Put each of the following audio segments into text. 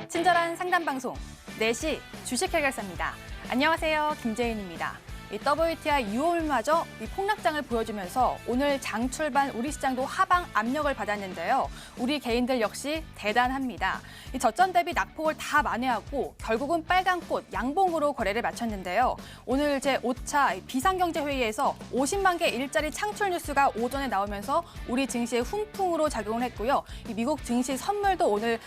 친절한 상담 방송 4시 주식 해결사입니다. 안녕하세요. 김재인입니다. 이 WTI 6월마저 이 폭락장을 보여주면서 오늘 장 출발 우리 시장도 하방 압력을 받았는데요. 우리 개인들 역시 대단합니다. 이 저점 대비 낙폭을 다 만회하고 결국은 빨간 꽃 양봉으로 거래를 마쳤는데요. 오늘 제5차 비상경제회의에서 50만 개 일자리 창출 뉴스가 오전에 나오면서 우리 증시에 훈풍으로 작용을 했고요. 이 미국 증시 선물도 오늘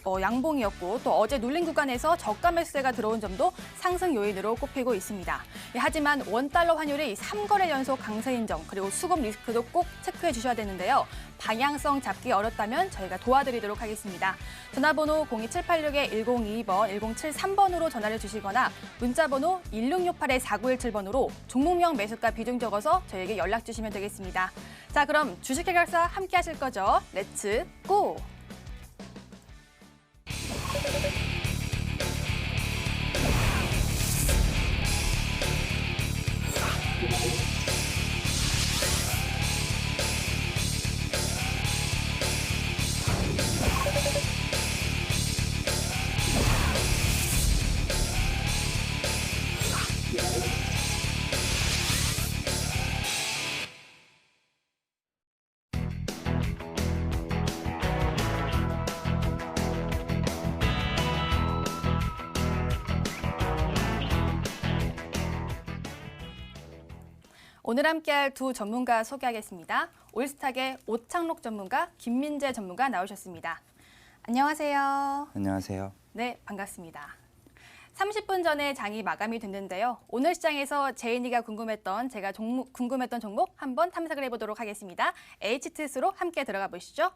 양봉이었고 또 어제 눌린 구간에서 저가 매수세가 들어온 점도 상승 요인으로 꼽히고 있습니다. 하지만 원달러 환율이 3거래 연속 강세 인정 그리고 수급 리스크도 꼭 체크해 주셔야 되는데요. 방향성 잡기 어렵다면 저희가 도와드리도록 하겠습니다. 전화번호 02786-1022번, 1073번으로 전화를 주시거나 문자번호 1668-4917번으로 종목명 매수가 비중 적어서 저희에게 연락 주시면 되겠습니다. 자, 그럼 주식 해결사 함께 하실 거죠? 렛츠 고! 오늘 함께할 두 전문가 소개하겠습니다. 올스탁의 오창록 전문가, 김민재 전문가 나오셨습니다. 안녕하세요. 안녕하세요. 네, 반갑습니다. 30분 전에 장이 마감이 됐는데요. 오늘 시장에서 제인이가 궁금했던 종목 한번 탐색을 해보도록 하겠습니다. HTS로 함께 들어가 보시죠.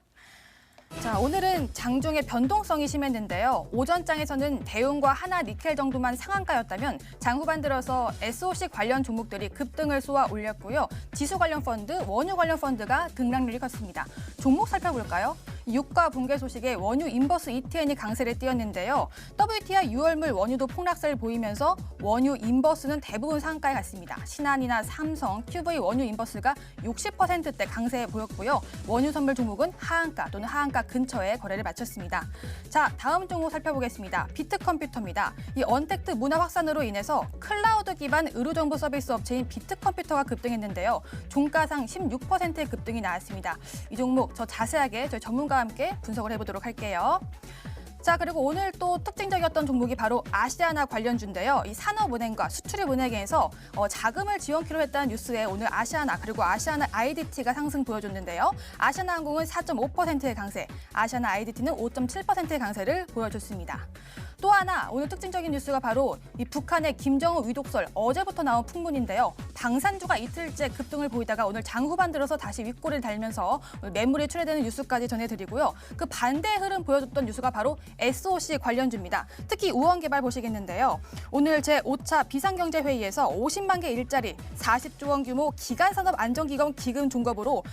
자, 오늘은 장중에 변동성이 심했는데요. 오전장에서는 대운과 하나 니켈 정도만 상한가였다면 장 후반 들어서 SOC 관련 종목들이 급등을 쏘아 올렸고요. 지수 관련 펀드, 원유 관련 펀드가 등락률이 컸습니다. 종목 살펴볼까요? 유가 붕괴 소식에 원유 인버스 ETN이 강세를 띄었는데요. WTI 6월물 원유도 폭락세를 보이면서 원유 인버스는 대부분 상한가에 갔습니다. 신한이나 삼성, QV 원유 인버스가 60%대 강세 보였고요. 원유 선물 종목은 하한가 또는 하한가 근처에 거래를 마쳤습니다. 자, 다음 종목 살펴보겠습니다. 비트컴퓨터입니다. 이 언택트 문화 확산으로 인해서 클라우드 기반 의료 정보 서비스 업체인 비트컴퓨터가 급등했는데요. 종가상 16%의 급등이 나왔습니다. 이 종목 저 자세하게 저희 전문가와 함께 분석을 해보도록 할게요. 자, 그리고 오늘 또 특징적이었던 종목이 바로 아시아나 관련주인데요. 이 산업은행과 수출입은행에서 자금을 지원키로 했다는 뉴스에 오늘 아시아나 그리고 아시아나 IDT가 상승 보여줬는데요. 아시아나항공은 4.5%의 강세, 아시아나 IDT는 5.7%의 강세를 보여줬습니다. 또 하나 오늘 특징적인 뉴스가 바로 이 북한의 김정은 위독설 어제부터 나온 풍문인데요. 방산주가 이틀째 급등을 보이다가 오늘 장 후반 들어서 다시 윗골을 달면서 매물이 출회되는 뉴스까지 전해드리고요. 그 반대의 흐름 보여줬던 뉴스가 바로 SOC 관련주입니다. 특히 우원개발 보시겠는데요. 오늘 제5차 비상경제회의에서 50만 개 일자리, 40조 원 규모 기간산업안정기금 기금 종급으로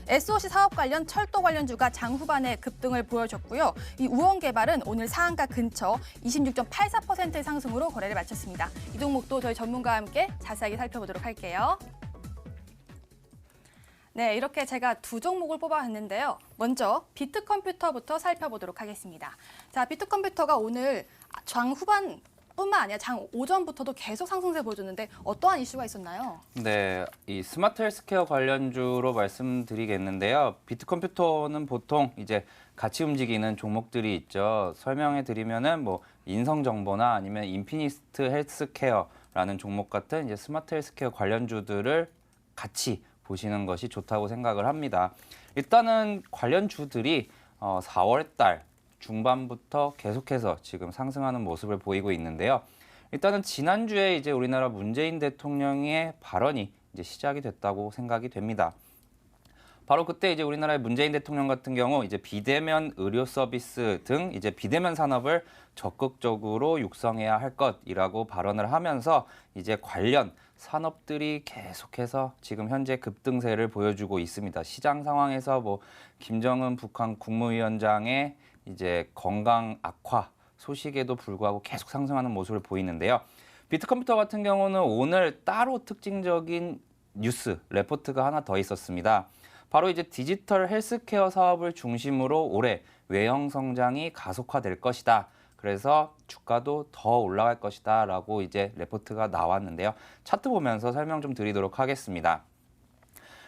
SOC 사업 관련 철도 관련주가 장 후반에 급등을 보여줬고요. 이 우원개발은 오늘 상한가 근처 26.84%의 상승으로 거래를 마쳤습니다. 이 종목도 저희 전문가와 함께 자세하게 살펴보도록 할게요. 네, 이렇게 제가 두 종목을 뽑아왔는데요. 먼저 비트컴퓨터부터 살펴보도록 하겠습니다. 자, 비트컴퓨터가 오늘 장 후반 뿐만 아니라 장 오전부터도 계속 상승세 보여줬는데 어떠한 이슈가 있었나요? 네, 이 스마트 헬스케어 관련주로 말씀드리겠는데요. 비트컴퓨터는 보통 이제 같이 움직이는 종목들이 있죠. 설명해 드리면은 뭐 인성정보나 아니면 인피니스트 헬스케어라는 종목 같은 이제 스마트 헬스케어 관련주들을 같이 보시는 것이 좋다고 생각을 합니다. 일단은 관련주들이 4월 달 중반부터 계속해서 지금 상승하는 모습을 보이고 있는데요. 일단은 지난주에 이제 우리나라 문재인 대통령의 발언이 이제 시작이 됐다고 생각이 됩니다. 바로 그때 이제 우리나라의 문재인 대통령 같은 경우 이제 비대면 의료 서비스 등 이제 비대면 산업을 적극적으로 육성해야 할 것이라고 발언을 하면서 이제 관련 산업들이 계속해서 지금 현재 급등세를 보여주고 있습니다. 시장 상황에서 뭐 김정은 북한 국무위원장의 이제 건강 악화 소식에도 불구하고 계속 상승하는 모습을 보이는데요. 비트컴퓨터 같은 경우는 오늘 따로 특징적인 뉴스, 레포트가 하나 더 있었습니다. 바로 이제 디지털 헬스케어 사업을 중심으로 올해 외형 성장이 가속화될 것이다. 그래서 주가도 더 올라갈 것이다 라고 이제 레포트가 나왔는데요. 차트 보면서 설명 좀 드리도록 하겠습니다.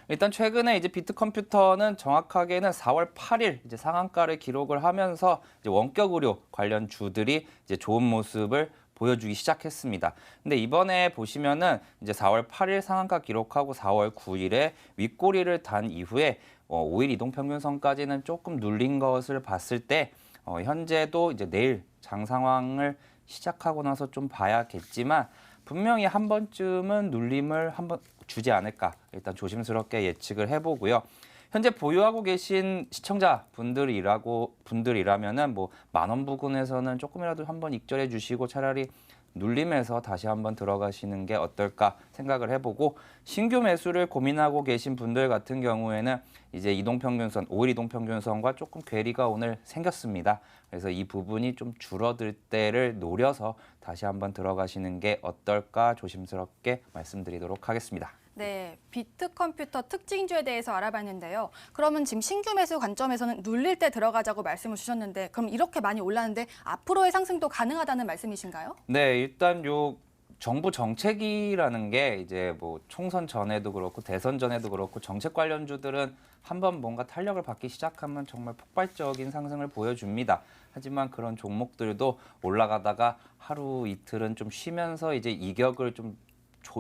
일단 최근에 이제 비트컴퓨터는 정확하게는 4월 8일 이제 상한가를 기록을 하면서 이제 원격 의료 관련 주들이 이제 좋은 모습을 보여주기 시작했습니다. 근데 이번에 보시면은 이제 4월 8일 상한가 기록하고 4월 9일에 윗꼬리를 단 이후에 5일 이동평균선까지는 조금 눌린 것을 봤을 때 현재도 이제 내일 장 상황을 시작하고 나서 좀 봐야겠지만 분명히 한 번쯤은 눌림을 한번 주지 않을까 일단 조심스럽게 예측을 해보고요. 현재 보유하고 계신 시청자 분들이라면은 뭐 10,000원 부근에서는 조금이라도 한번 익절해 주시고 차라리 눌림에서 다시 한번 들어가시는 게 어떨까 생각을 해보고 신규 매수를 고민하고 계신 분들 같은 경우에는 이제 이동평균선, 5일 이동평균선과 조금 괴리가 오늘 생겼습니다. 그래서 이 부분이 좀 줄어들 때를 노려서 다시 한번 들어가시는 게 어떨까 조심스럽게 말씀드리도록 하겠습니다. 네, 비트컴퓨터 특징주에 대해서 알아봤는데요. 그러면 지금 신규 매수 관점에서는 눌릴 때 들어가자고 말씀을 주셨는데 그럼 이렇게 많이 올랐는데 앞으로의 상승도 가능하다는 말씀이신가요? 네, 일단 요 정부 정책이라는 게 이제 뭐 총선 전에도 그렇고 대선 전에도 그렇고 정책 관련주들은 한번 뭔가 탄력을 받기 시작하면 정말 폭발적인 상승을 보여줍니다. 하지만 그런 종목들도 올라가다가 하루 이틀은 좀 쉬면서 이제 이격을 좀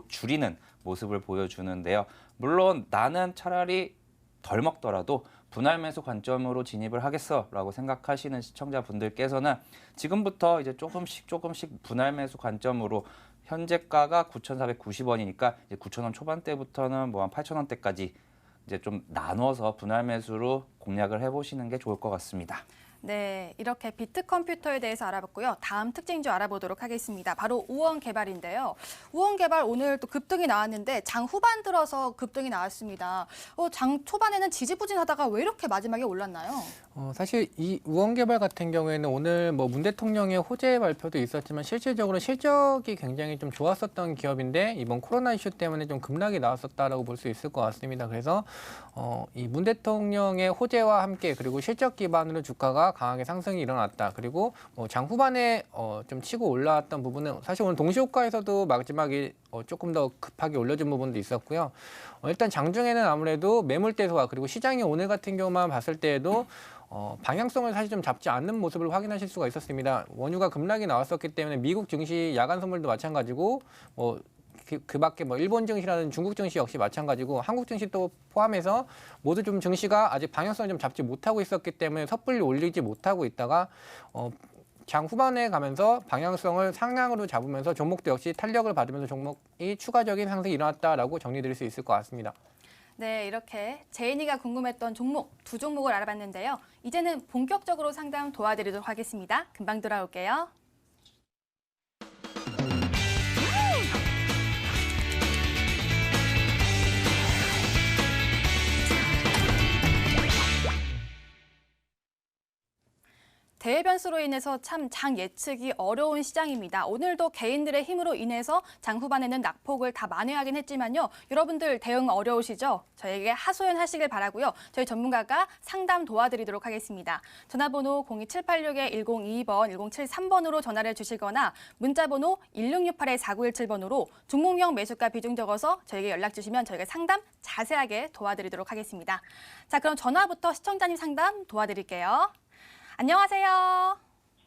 줄이는 모습을 보여주는데요. 물론 나는 차라리 덜 먹더라도 분할 매수 관점으로 진입을 하겠어라고 생각하시는 시청자분들께서는 지금부터 이제 조금씩 분할 매수 관점으로 현재가가 9,490원이니까 이제 9,000원 초반대부터는 뭐 한 8,000원대까지 이제 좀 나눠서 분할 매수로 공략을 해보시는 게 좋을 것 같습니다. 네, 이렇게 비트컴퓨터에 대해서 알아봤고요. 다음 특징주 알아보도록 하겠습니다. 바로 우원개발인데요. 우원개발 오늘 또 급등이 나왔는데 장 후반 들어서 급등이 나왔습니다. 장 초반에는 지지부진하다가 왜 이렇게 마지막에 올랐나요? 사실 이 우원개발 같은 경우에는 오늘 뭐 문 대통령의 호재 발표도 있었지만 실질적으로 실적이 굉장히 좀 좋았었던 기업인데 이번 코로나 이슈 때문에 좀 급락이 나왔었다라고 볼 수 있을 것 같습니다. 그래서 이 문 대통령의 호재와 함께 그리고 실적 기반으로 주가가 강하게 상승이 일어났다. 그리고 장 후반에 좀 치고 올라왔던 부분은 사실 오늘 동시호가에서도 마지막에 조금 더 급하게 올려준 부분도 있었고요. 일단 장중에는 아무래도 매물대 소화 그리고 시장이 오늘 같은 경우만 봤을 때에도 방향성을 사실 좀 잡지 않는 모습을 확인하실 수가 있었습니다. 원유가 급락이 나왔었기 때문에 미국 증시 야간 선물도 마찬가지고 그 밖에 뭐 일본 증시라는 중국 증시 역시 마찬가지고 한국 증시 또 포함해서 모두 좀 증시가 아직 방향성을 좀 잡지 못하고 있었기 때문에 섣불리 올리지 못하고 있다가 장 후반에 가면서 방향성을 상향으로 잡으면서 종목도 역시 탄력을 받으면서 종목이 추가적인 상승이 일어났다라고 정리드릴 수 있을 것 같습니다. 네, 이렇게 제인이가 궁금했던 종목 두 종목을 알아봤는데요. 이제는 본격적으로 상담 도와드리도록 하겠습니다. 금방 돌아올게요. 대외 변수로 인해서 참 장 예측이 어려운 시장입니다. 오늘도 개인들의 힘으로 인해서 장 후반에는 낙폭을 다 만회하긴 했지만요. 여러분들 대응 어려우시죠? 저에게 하소연하시길 바라고요. 저희 전문가가 상담 도와드리도록 하겠습니다. 전화번호 02786-1022번, 1073번으로 전화를 주시거나 문자번호 1668-4917번으로 종목명 매수가 비중 적어서 저에게 연락 주시면 저희가 상담 자세하게 도와드리도록 하겠습니다. 자, 그럼 전화부터 시청자님 상담 도와드릴게요. 안녕하세요.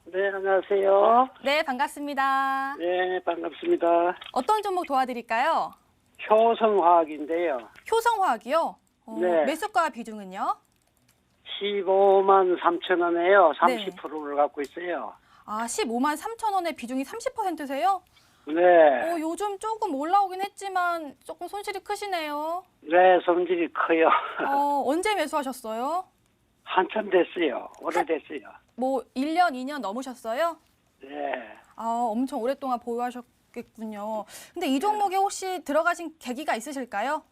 네, 안녕하세요. 네, 반갑습니다. 네, 반갑습니다. 어떤 종목 도와드릴까요? 효성화학인데요. 효성화학이요? 네. 매수가 비중은요? 15만 3천 원에요. 네. 30%를 갖고 있어요. 아, 15만 3천 원의 비중이 30%세요? 네. 요즘 조금 올라오긴 했지만 조금 손실이 크시네요. 네, 성질이 커요. 언제 매수하셨어요? 한참 됐어요. 오래됐어요. 뭐 1년, 2년 넘으셨어요? 네. 엄청 오랫동안 보유하셨겠군요. 근데 이 종목에 혹시 들어가신 계기가 있으실까요?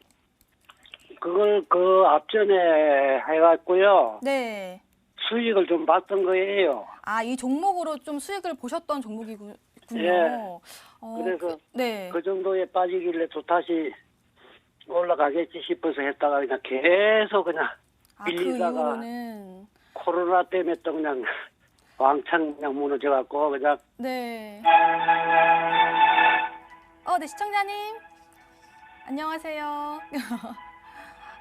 그걸 그 앞전에 해갖고요. 네. 수익을 좀 봤던 거예요. 아, 이 종목으로 좀 수익을 보셨던 종목이군요. 예. 그래서 네. 그 정도에 빠지길래 또 다시 올라가겠지 싶어서 했다가 그냥 계속 그냥 그 빌리다가 이후로는 코로나 때문에 또 그냥 왕창 그냥 무너져갖고 그냥 네. 네, 시청자님. 안녕하세요.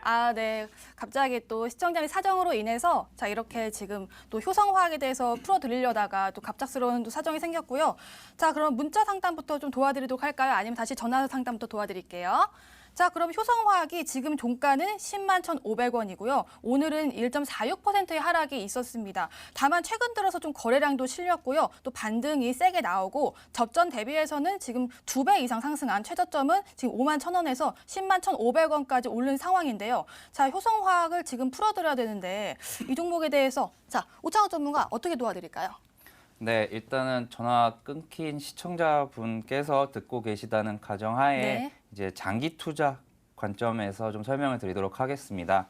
아, 네. 갑자기 또 시청자님 사정으로 인해서 자, 이렇게 지금 또 효성화학에 대해서 풀어드리려다가 또 갑작스러운 또 사정이 생겼고요. 자, 그럼 문자 상담부터 좀 도와드리도록 할까요? 아니면 다시 전화 상담부터 도와드릴게요. 자, 그럼 효성화학이 지금 종가는 10만 1,500원이고요. 오늘은 1.46%의 하락이 있었습니다. 다만 최근 들어서 좀 거래량도 실렸고요. 또 반등이 세게 나오고 접전 대비해서는 지금 2배 이상 상승한 최저점은 지금 5만 1,000원에서 10만 1,500원까지 오른 상황인데요. 자, 효성화학을 지금 풀어드려야 되는데 이 종목에 대해서 자, 오창호 전문가 어떻게 도와드릴까요? 네, 일단은 전화 끊긴 시청자분께서 듣고 계시다는 가정하에 네. 이제 장기 투자 관점에서 좀 설명을 드리도록 하겠습니다.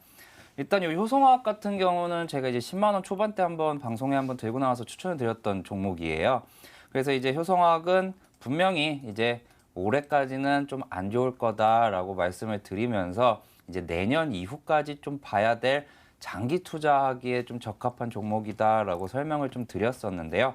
일단 이 효성화학 같은 경우는 제가 이제 10만 원 초반대 한번 방송에 한번 들고 나와서 추천을 드렸던 종목이에요. 그래서 이제 효성화학은 분명히 이제 올해까지는 좀 안 좋을 거다라고 말씀을 드리면서 이제 내년 이후까지 좀 봐야 될 장기 투자하기에 좀 적합한 종목이다라고 설명을 좀 드렸었는데요.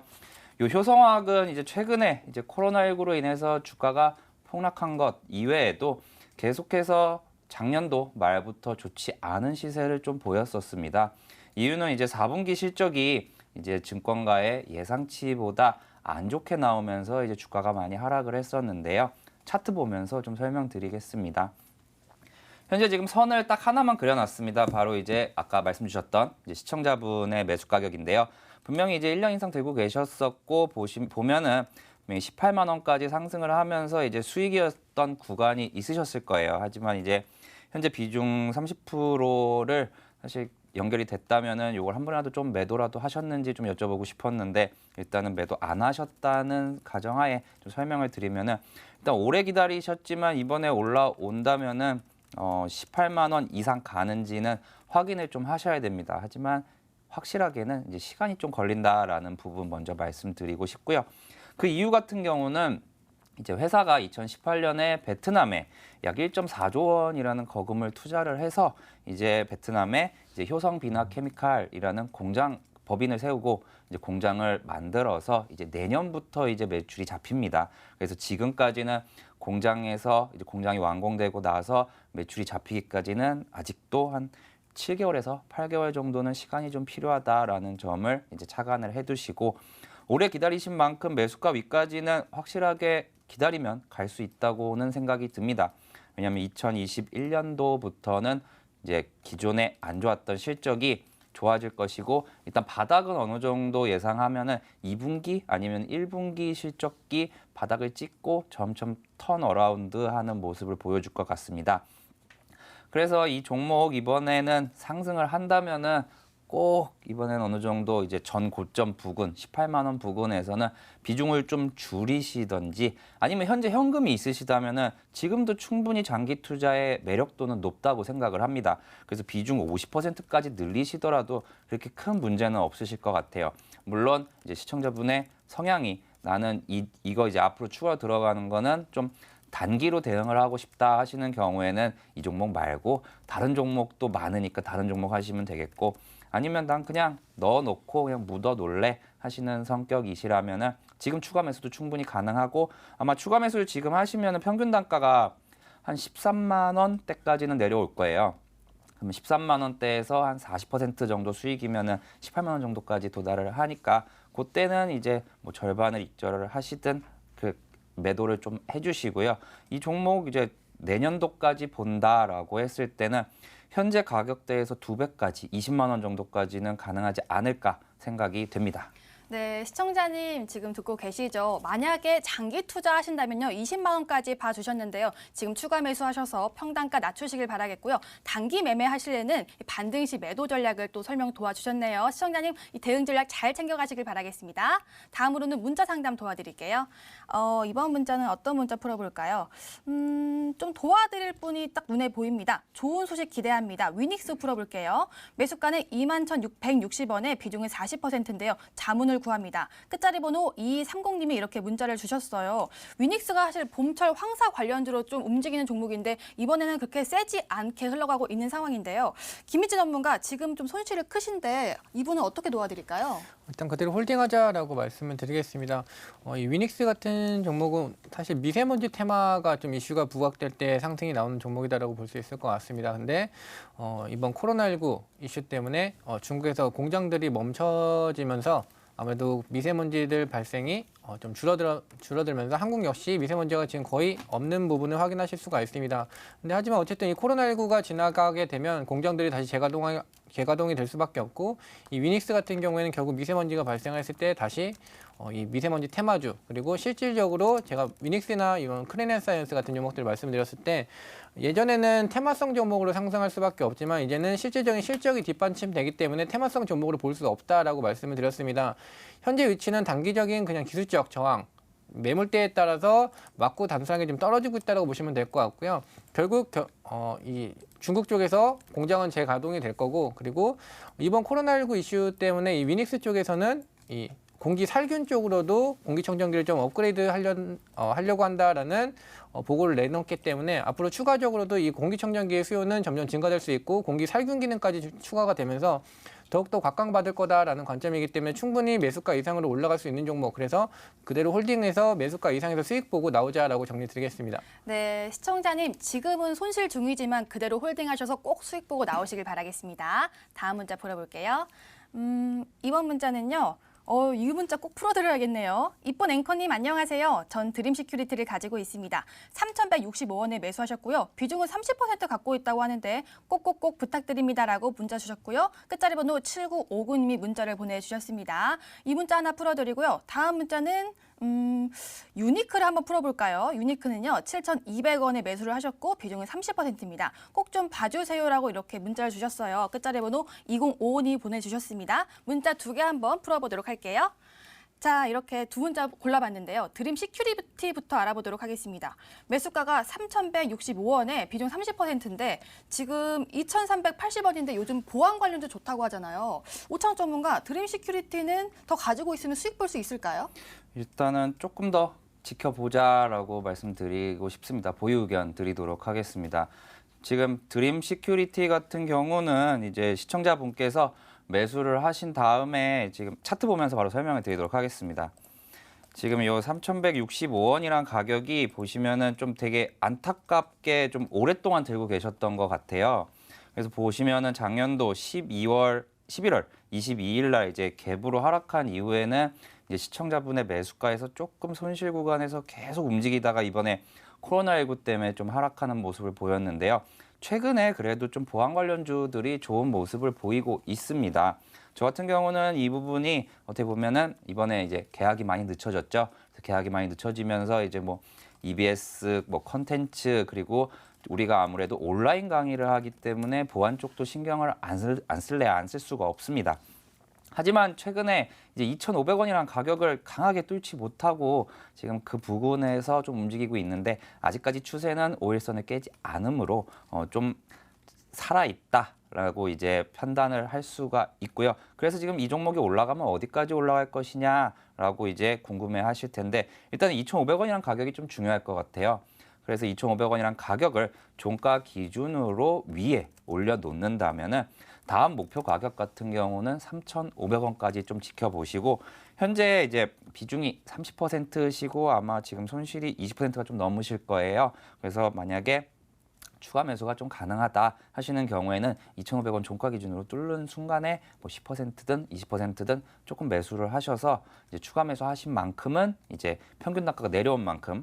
이 효성화학은 이제 최근에 이제 코로나19로 인해서 주가가 폭락한 것 이외에도 계속해서 작년도 말부터 좋지 않은 시세를 좀 보였었습니다. 이유는 이제 4분기 실적이 이제 증권가의 예상치보다 안 좋게 나오면서 이제 주가가 많이 하락을 했었는데요. 차트 보면서 좀 설명드리겠습니다. 현재 지금 선을 딱 하나만 그려놨습니다. 바로 이제 아까 말씀 주셨던 이제 시청자분의 매수 가격인데요. 분명히 이제 1년 이상 들고 계셨었고 보면은 18만 원까지 상승을 하면서 이제 수익이었던 구간이 있으셨을 거예요. 하지만 이제 현재 비중 30%를 사실 연결이 됐다면은 이걸 한 번이라도 좀 매도라도 하셨는지 좀 여쭤보고 싶었는데 일단은 매도 안 하셨다는 가정하에 좀 설명을 드리면은 일단 오래 기다리셨지만 이번에 올라온다면은 18만 원 이상 가는지는 확인을 좀 하셔야 됩니다. 하지만 확실하게는 이제 시간이 좀 걸린다라는 부분 먼저 말씀드리고 싶고요. 그 이유 같은 경우는 이제 회사가 2018년에 베트남에 약 1.4조 원이라는 거금을 투자를 해서 이제 베트남에 이제 효성 비나 케미칼이라는 공장 법인을 세우고 이제 공장을 만들어서 이제 내년부터 이제 매출이 잡힙니다. 그래서 지금까지는 공장에서 이제 공장이 완공되고 나서 매출이 잡히기까지는 아직도 한 7개월에서 8개월 정도는 시간이 좀 필요하다라는 점을 이제 차관을 해두시고 오래 기다리신 만큼 매수가 위까지는 확실하게 기다리면 갈 수 있다고는 생각이 듭니다. 왜냐하면 2021년도부터는 이제 기존에 안 좋았던 실적이 좋아질 것이고 일단 바닥은 어느 정도 예상하면은 2분기 아니면 1분기 실적기 바닥을 찍고 점점 턴어라운드하는 모습을 보여줄 것 같습니다. 그래서 이 종목 이번에는 상승을 한다면은 꼭 이번엔 어느 정도 이제 전 고점 부근 18만 원 부근에서는 비중을 좀 줄이시던지 아니면 현재 현금이 있으시다면은 지금도 충분히 장기 투자의 매력도는 높다고 생각을 합니다. 그래서 비중 50%까지 늘리시더라도 그렇게 큰 문제는 없으실 것 같아요. 물론 이제 시청자분의 성향이 나는 이거 이제 앞으로 추가 들어가는 거는 좀 단기로 대응을 하고 싶다 하시는 경우에는 이 종목 말고 다른 종목도 많으니까 다른 종목 하시면 되겠고 아니면 난 그냥 넣어놓고 그냥 묻어 놓을래 하시는 성격이시라면은 지금 추가 매수도 충분히 가능하고 아마 추가 매수를 지금 하시면은 평균 단가가 한 13만 원대까지는 내려올 거예요. 그러면 13만 원대에서 한 40% 정도 수익이면은 18만 원 정도까지 도달을 하니까 그때는 이제 뭐 절반을 익절을 하시든 그 매도를 좀 해주시고요. 이 종목 이제 내년도까지 본다라고 했을 때는 현재 가격대에서 2배까지 20만 원 정도까지는 가능하지 않을까 생각이 됩니다. 네, 시청자님 지금 듣고 계시죠? 만약에 장기 투자하신다면요. 20만 원까지 봐주셨는데요. 지금 추가 매수하셔서 평단가 낮추시길 바라겠고요. 단기 매매하시려는 반등 시 매도 전략을 또 설명 도와주셨네요. 시청자님 이 대응 전략 잘 챙겨가시길 바라겠습니다. 다음으로는 문자 상담 도와드릴게요. 이번 문자는 어떤 문자 풀어볼까요? 좀 도와드릴 분이 딱 눈에 보입니다. 좋은 소식 기대합니다. 위닉스 풀어볼게요. 매수가는 21,660원에 비중은 40%인데요. 자문을 돈을 구합니다. 끝자리 번호 2230님이 이렇게 문자를 주셨어요. 위닉스가 사실 봄철 황사 관련주로 좀 움직이는 종목인데 이번에는 그렇게 세지 않게 흘러가고 있는 상황인데요. 김희진 전문가 지금 좀 손실이 크신데 이분은 어떻게 도와드릴까요? 일단 그대로 홀딩하자라고 말씀을 드리겠습니다. 이 위닉스 같은 종목은 사실 미세먼지 테마가 좀 이슈가 부각될 때 상승이 나오는 종목이다라고 볼 수 있을 것 같습니다. 근데 이번 코로나19 이슈 때문에 중국에서 공장들이 멈춰지면서 아무래도 미세먼지들 발생이 좀 줄어들면서 한국 역시 미세먼지가 지금 거의 없는 부분을 확인하실 수가 있습니다. 근데 하지만 어쨌든 이 코로나19가 지나가게 되면 공장들이 다시 재가동이 될 수밖에 없고 이 위닉스 같은 경우에는 결국 미세먼지가 발생했을 때 다시 이 미세먼지 테마주 그리고 실질적으로 제가 위닉스나 이런 크리넨사이언스 같은 종목들을 말씀드렸을 때 예전에는 테마성 종목으로 상승할 수밖에 없지만 이제는 실질적인 실적이 뒷받침되기 때문에 테마성 종목으로 볼 수 없다라고 말씀을 드렸습니다. 현재 위치는 단기적인 그냥 기술적 저항 매물대에 따라서 맞고 단순하게 좀 떨어지고 있다고 보시면 될 것 같고요. 결국 이 중국 쪽에서 공장은 재가동이 될 거고 그리고 이번 코로나19 이슈 때문에 이 위닉스 쪽에서는 이 공기 살균 쪽으로도 공기청정기를 좀 업그레이드 하려고 한다라는 보고를 내놓기 때문에 앞으로 추가적으로도 이 공기청정기의 수요는 점점 증가될 수 있고 공기 살균 기능까지 추가가 되면서 더욱더 각광받을 거다라는 관점이기 때문에 충분히 매수가 이상으로 올라갈 수 있는 종목 그래서 그대로 홀딩해서 매수가 이상에서 수익 보고 나오자라고 정리 드리겠습니다. 네, 시청자님 지금은 손실 중이지만 그대로 홀딩하셔서 꼭 수익 보고 나오시길 바라겠습니다. 다음 문자 풀어볼게요. 이번 문자는요. 이 문자 꼭 풀어드려야겠네요. 이쁜 앵커님 안녕하세요. 전 드림시큐리티를 가지고 있습니다. 3,165원에 매수하셨고요. 비중은 30% 갖고 있다고 하는데 꼭꼭꼭 부탁드립니다라고 문자 주셨고요. 끝자리 번호 7959님이 문자를 보내주셨습니다. 이 문자 하나 풀어드리고요. 다음 문자는 유니크를 한번 풀어볼까요? 유니크는요. 7,200원에 매수를 하셨고 비중은 30%입니다. 꼭 좀 봐주세요라고 이렇게 문자를 주셨어요. 끝자리 번호 2055님 보내주셨습니다. 문자 2개 한번 풀어보도록 할게요. 자, 이렇게 두 문자 골라봤는데요. 드림 시큐리티부터 알아보도록 하겠습니다. 매수가가 3,165원에 비중 30%인데 지금 2,380원인데 요즘 보안 관련주 좋다고 하잖아요. 오창 전문가, 드림 시큐리티는 더 가지고 있으면 수익 볼 수 있을까요? 일단은 조금 더 지켜보자라고 말씀드리고 싶습니다. 보유 의견 드리도록 하겠습니다. 지금 드림 시큐리티 같은 경우는 이제 시청자분께서 매수를 하신 다음에 지금 차트 보면서 바로 설명을 드리도록 하겠습니다. 지금 이 3,165원이란 가격이 보시면은 좀 되게 안타깝게 좀 오랫동안 들고 계셨던 것 같아요. 그래서 보시면은 작년도 11월 22일 날 이제 갭으로 하락한 이후에는 이제 시청자분의 매수가에서 조금 손실 구간에서 계속 움직이다가 이번에 코로나19 때문에 좀 하락하는 모습을 보였는데요. 최근에 그래도 좀 보안 관련주들이 좋은 모습을 보이고 있습니다. 저 같은 경우는 이 부분이 어떻게 보면은 이번에 이제 계약이 많이 늦춰졌죠. 계약이 많이 늦춰지면서 이제 뭐 EBS, 뭐 컨텐츠 그리고 우리가 아무래도 온라인 강의를 하기 때문에 보안 쪽도 신경을 안 쓸 수가 없습니다. 하지만 최근에 이제 2,500원이라는 가격을 강하게 뚫지 못하고 지금 그 부근에서 좀 움직이고 있는데 아직까지 추세는 5일선을 깨지 않으므로 좀 살아있다라고 이제 판단을 할 수가 있고요. 그래서 지금 이 종목이 올라가면 어디까지 올라갈 것이냐라고 이제 궁금해 하실 텐데 일단 2,500원이라는 가격이 좀 중요할 것 같아요. 그래서 2,500원이라는 가격을 종가 기준으로 위에 올려놓는다면은 다음 목표 가격 같은 경우는 3,500원까지 좀 지켜보시고 현재 이제 비중이 30%시고 아마 지금 손실이 20%가 좀 넘으실 거예요. 그래서 만약에 추가 매수가 좀 가능하다 하시는 경우에는 2,500원 종가 기준으로 뚫는 순간에 뭐 10%든 20%든 조금 매수를 하셔서 이제 추가 매수하신 만큼은 이제 평균 단가가 내려온 만큼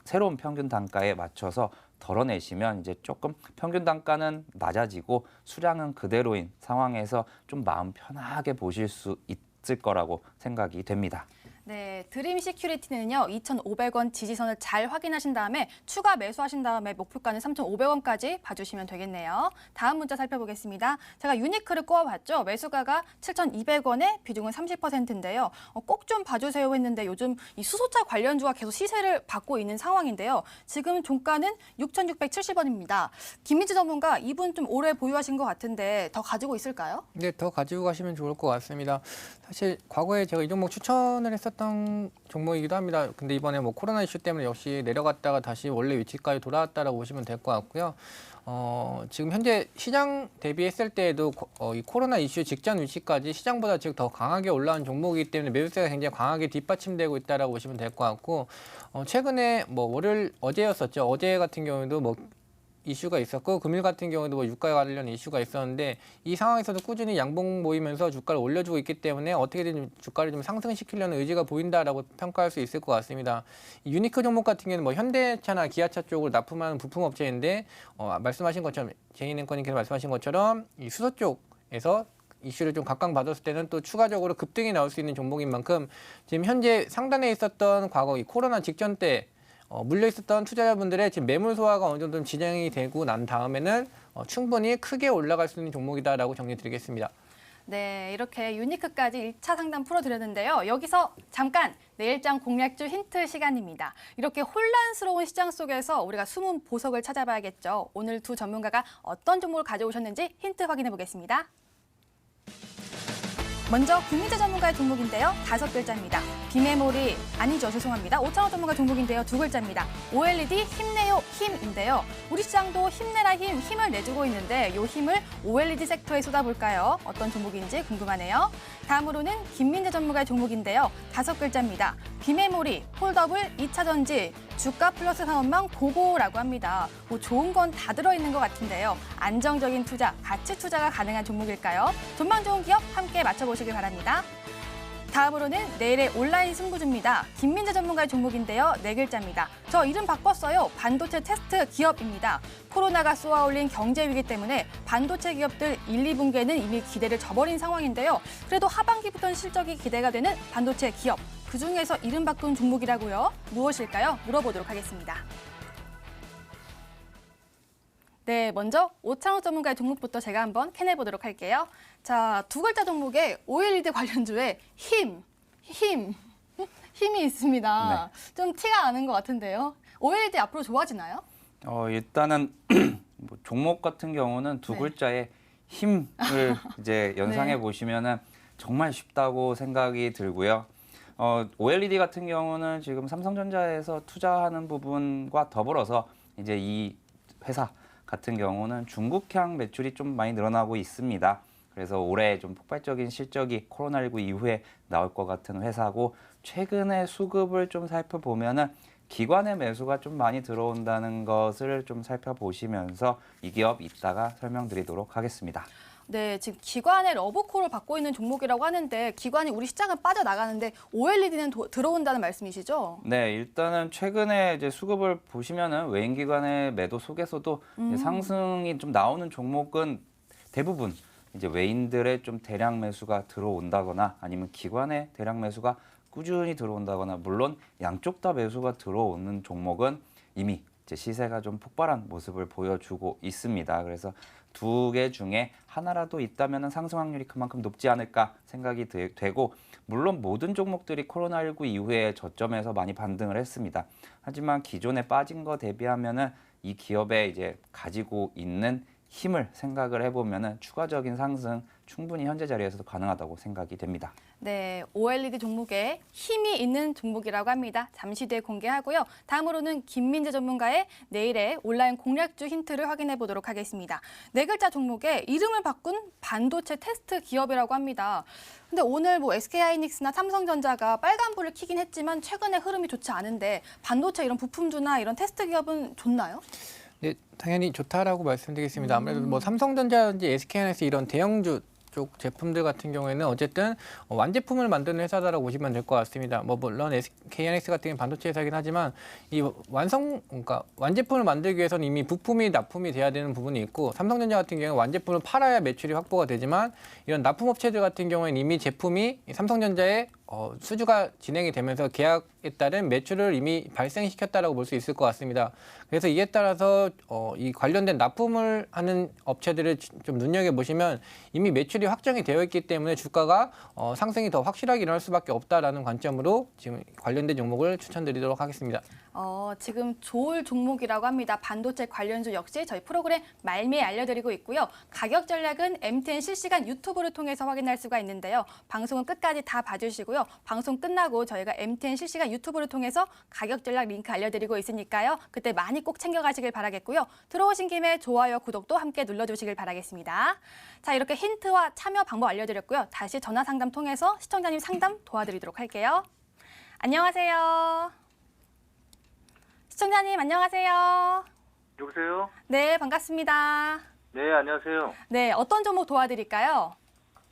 새로운 평균 단가에 맞춰서 덜어내시면 이제 조금 평균 단가는 낮아지고 수량은 그대로인 상황에서 좀 마음 편하게 보실 수 있을 거라고 생각이 됩니다. 네, 드림 시큐리티는요, 2,500원 지지선을 잘 확인하신 다음에 추가 매수하신 다음에 목표가는 3,500원까지 봐주시면 되겠네요. 다음 문자 살펴보겠습니다. 제가 유니크를 꼽아봤죠. 매수가가 7,200원에 비중은 30%인데요. 꼭 좀 봐주세요 했는데 요즘 이 수소차 관련주가 계속 시세를 받고 있는 상황인데요. 지금 종가는 6,670원입니다. 김민지 전문가, 이분 좀 오래 보유하신 것 같은데 더 가지고 있을까요? 네, 더 가지고 가시면 좋을 것 같습니다. 사실 과거에 제가 이 종목 추천을 했었던 종목이기도 합니다. 근데 이번에 뭐 코로나 이슈 때문에 역시 내려갔다가 다시 원래 위치까지 돌아왔다라고 보시면 될 것 같고요. 지금 현재 시장 대비했을 때에도 이 코로나 이슈 직전 위치까지 시장보다 지금 더 강하게 올라온 종목이기 때문에 매수세가 굉장히 강하게 뒷받침되고 있다라고 보시면 될 것 같고, 최근에 뭐 월요일 어제였었죠. 어제 같은 경우에도 뭐 이슈가 있었고, 금일 같은 경우도 뭐 유가 관련 이슈가 있었는데, 이 상황에서도 꾸준히 양봉 모이면서 주가를 올려주고 있기 때문에 어떻게든 주가를 좀 상승시키려는 의지가 보인다라고 평가할 수 있을 것 같습니다. 이 유니크 종목 같은 경우는 뭐 현대차나 기아차 쪽으로 납품하는 부품업체인데, 말씀하신 것처럼 제이냉커님께서 말씀하신 것처럼 이 수소 쪽에서 이슈를 좀 각광받았을 때는 또 추가적으로 급등이 나올 수 있는 종목인 만큼, 지금 현재 상단에 있었던 과거 이 코로나 직전 때 물려 있었던 투자자분들의 지금 매물 소화가 어느 정도 진행이 되고 난 다음에는 충분히 크게 올라갈 수 있는 종목이다라고 정리드리겠습니다. 네, 이렇게 유니크까지 1차 상담 풀어드렸는데요. 여기서 잠깐 내일장 공략주 힌트 시간입니다. 이렇게 혼란스러운 시장 속에서 우리가 숨은 보석을 찾아봐야겠죠. 오늘 두 전문가가 어떤 종목을 가져오셨는지 힌트 확인해 보겠습니다. 먼저 김민재 전문가의 종목인데요. 5글자입니다. 비메모리, 아니죠, 죄송합니다. 오창호 전문가 종목인데요. 2글자입니다. OLED 힘내요, 힘인데요. 우리 시장도 힘내라 힘을 내주고 있는데 이 힘을 OLED 섹터에 쏟아볼까요? 어떤 종목인지 궁금하네요. 다음으로는 김민재 전문가의 종목인데요. 5글자입니다. 비메모리, 폴더블, 2차 전지, 주가 플러스 사업망 고고라고 합니다. 뭐 좋은 건 다 들어있는 것 같은데요. 안정적인 투자, 가치 투자가 가능한 종목일까요? 전망 좋은 기업 함께 맞춰보시길 바랍니다. 다음으로는 내일의 온라인 승부주입니다. 김민재 전문가의 종목인데요. 4글자입니다. 저 이름 바꿨어요. 반도체 테스트 기업입니다. 코로나가 쏘아올린 경제 위기 때문에 반도체 기업들 1, 2분기에는 이미 기대를 저버린 상황인데요. 그래도 하반기부터는 실적이 기대가 되는 반도체 기업. 그중에서 이름 바꾼 종목이라고요? 무엇일까요? 물어보도록 하겠습니다. 네, 먼저 오창호 전문가의 종목부터 제가 한번 캐내보도록 할게요. 자, 2글자 종목에 OLED 관련주에 힘이 있습니다. 좀 티가 나는 것 같은데요. OLED 앞으로 좋아지나요? 일단은 뭐 종목 같은 경우는 두 글자의 힘을 이제 연상해 보시면은 정말 쉽다고 생각이 들고요. OLED 같은 경우는 지금 삼성전자에서 투자하는 부분과 더불어서 이제 이 회사 같은 경우는 중국향 매출이 좀 많이 늘어나고 있습니다. 그래서 올해 좀 폭발적인 실적이 코로나19 이후에 나올 것 같은 회사고, 최근에 수급을 좀 살펴보면은 기관의 매수가 좀 많이 들어온다는 것을 좀 살펴보시면서 이 기업 이따가 설명드리도록 하겠습니다. 네, 지금 기관의 러브콜을 받고 있는 종목이라고 하는데 기관이 우리 시장은 빠져나가는데 OLED는 들어온다는 말씀이시죠? 네, 일단은 최근에 이제 수급을 보시면은 외인 기관의 매도 속에서도 이제 상승이 좀 나오는 종목은 대부분 이제 외인들의 좀 대량 매수가 들어온다거나 아니면 기관의 대량 매수가 꾸준히 들어온다거나, 물론 양쪽 다 매수가 들어오는 종목은 이미 이제 시세가 좀 폭발한 모습을 보여주고 있습니다. 그래서 두 개 중에 하나라도 있다면 상승 확률이 그만큼 높지 않을까 생각이 되고, 물론 모든 종목들이 코로나19 이후에 저점에서 많이 반등을 했습니다. 하지만 기존에 빠진 거 대비하면은 이 기업에 이제 가지고 있는 힘을 생각을 해보면은 추가적인 상승 충분히 현재 자리에서도 가능하다고 생각이 됩니다. 네, OLED 종목에 힘이 있는 종목이라고 합니다. 잠시 뒤에 공개하고요. 다음으로는 김민재 전문가의 내일의 온라인 공략주 힌트를 확인해 보도록 하겠습니다. 4글자 종목에 이름을 바꾼 반도체 테스트 기업이라고 합니다. 근데 오늘 뭐 SK하이닉스나 삼성전자가 빨간불을 켜긴 했지만 최근에 흐름이 좋지 않은데 반도체 이런 부품주나 이런 테스트 기업은 좋나요? 네, 당연히 좋다라고 말씀드리겠습니다. 아무래도 뭐 삼성전자든지 SK하이닉스 이런 대형주 쪽 제품들 같은 경우에는 어쨌든 완제품을 만드는 회사다라고 보시면 될 것 같습니다. 뭐 물론 SK하이닉스 같은 경우는 반도체 회사이긴 하지만 이 그러니까 완제품을 만들기 위해서는 이미 부품이 납품이 돼야 되는 부분이 있고, 삼성전자 같은 경우는 완제품을 팔아야 매출이 확보가 되지만 이런 납품업체들 같은 경우에는 이미 제품이 삼성전자에 수주가 진행이 되면서 계약에 따른 매출을 이미 발생시켰다라고 볼 수 있을 것 같습니다. 그래서 이에 따라서 이 관련된 납품을 하는 업체들을 좀 눈여겨보시면 이미 매출이 확정이 되어 있기 때문에 주가가 상승이 더 확실하게 일어날 수밖에 없다라는 관점으로 지금 관련된 종목을 추천드리도록 하겠습니다. 지금 좋을 종목이라고 합니다. 반도체 관련주 역시 저희 프로그램 말미에 알려드리고 있고요. 가격 전략은 MTN 실시간 유튜브를 통해서 확인할 수가 있는데요. 방송은 끝까지 다 봐주시고요. 방송 끝나고 저희가 MTN 실시간 유튜브를 통해서 가격 전략 링크 알려드리고 있으니까요. 그때 많이 꼭 챙겨가시길 바라겠고요. 들어오신 김에 좋아요, 구독도 함께 눌러주시길 바라겠습니다. 자, 이렇게 힌트와 참여 방법 알려드렸고요. 다시 전화 상담 통해서 시청자님 상담 도와드리도록 할게요. 안녕하세요. 시청자님 안녕하세요. 여보세요? 네, 반갑습니다. 네, 안녕하세요. 네, 어떤 종목 도와드릴까요?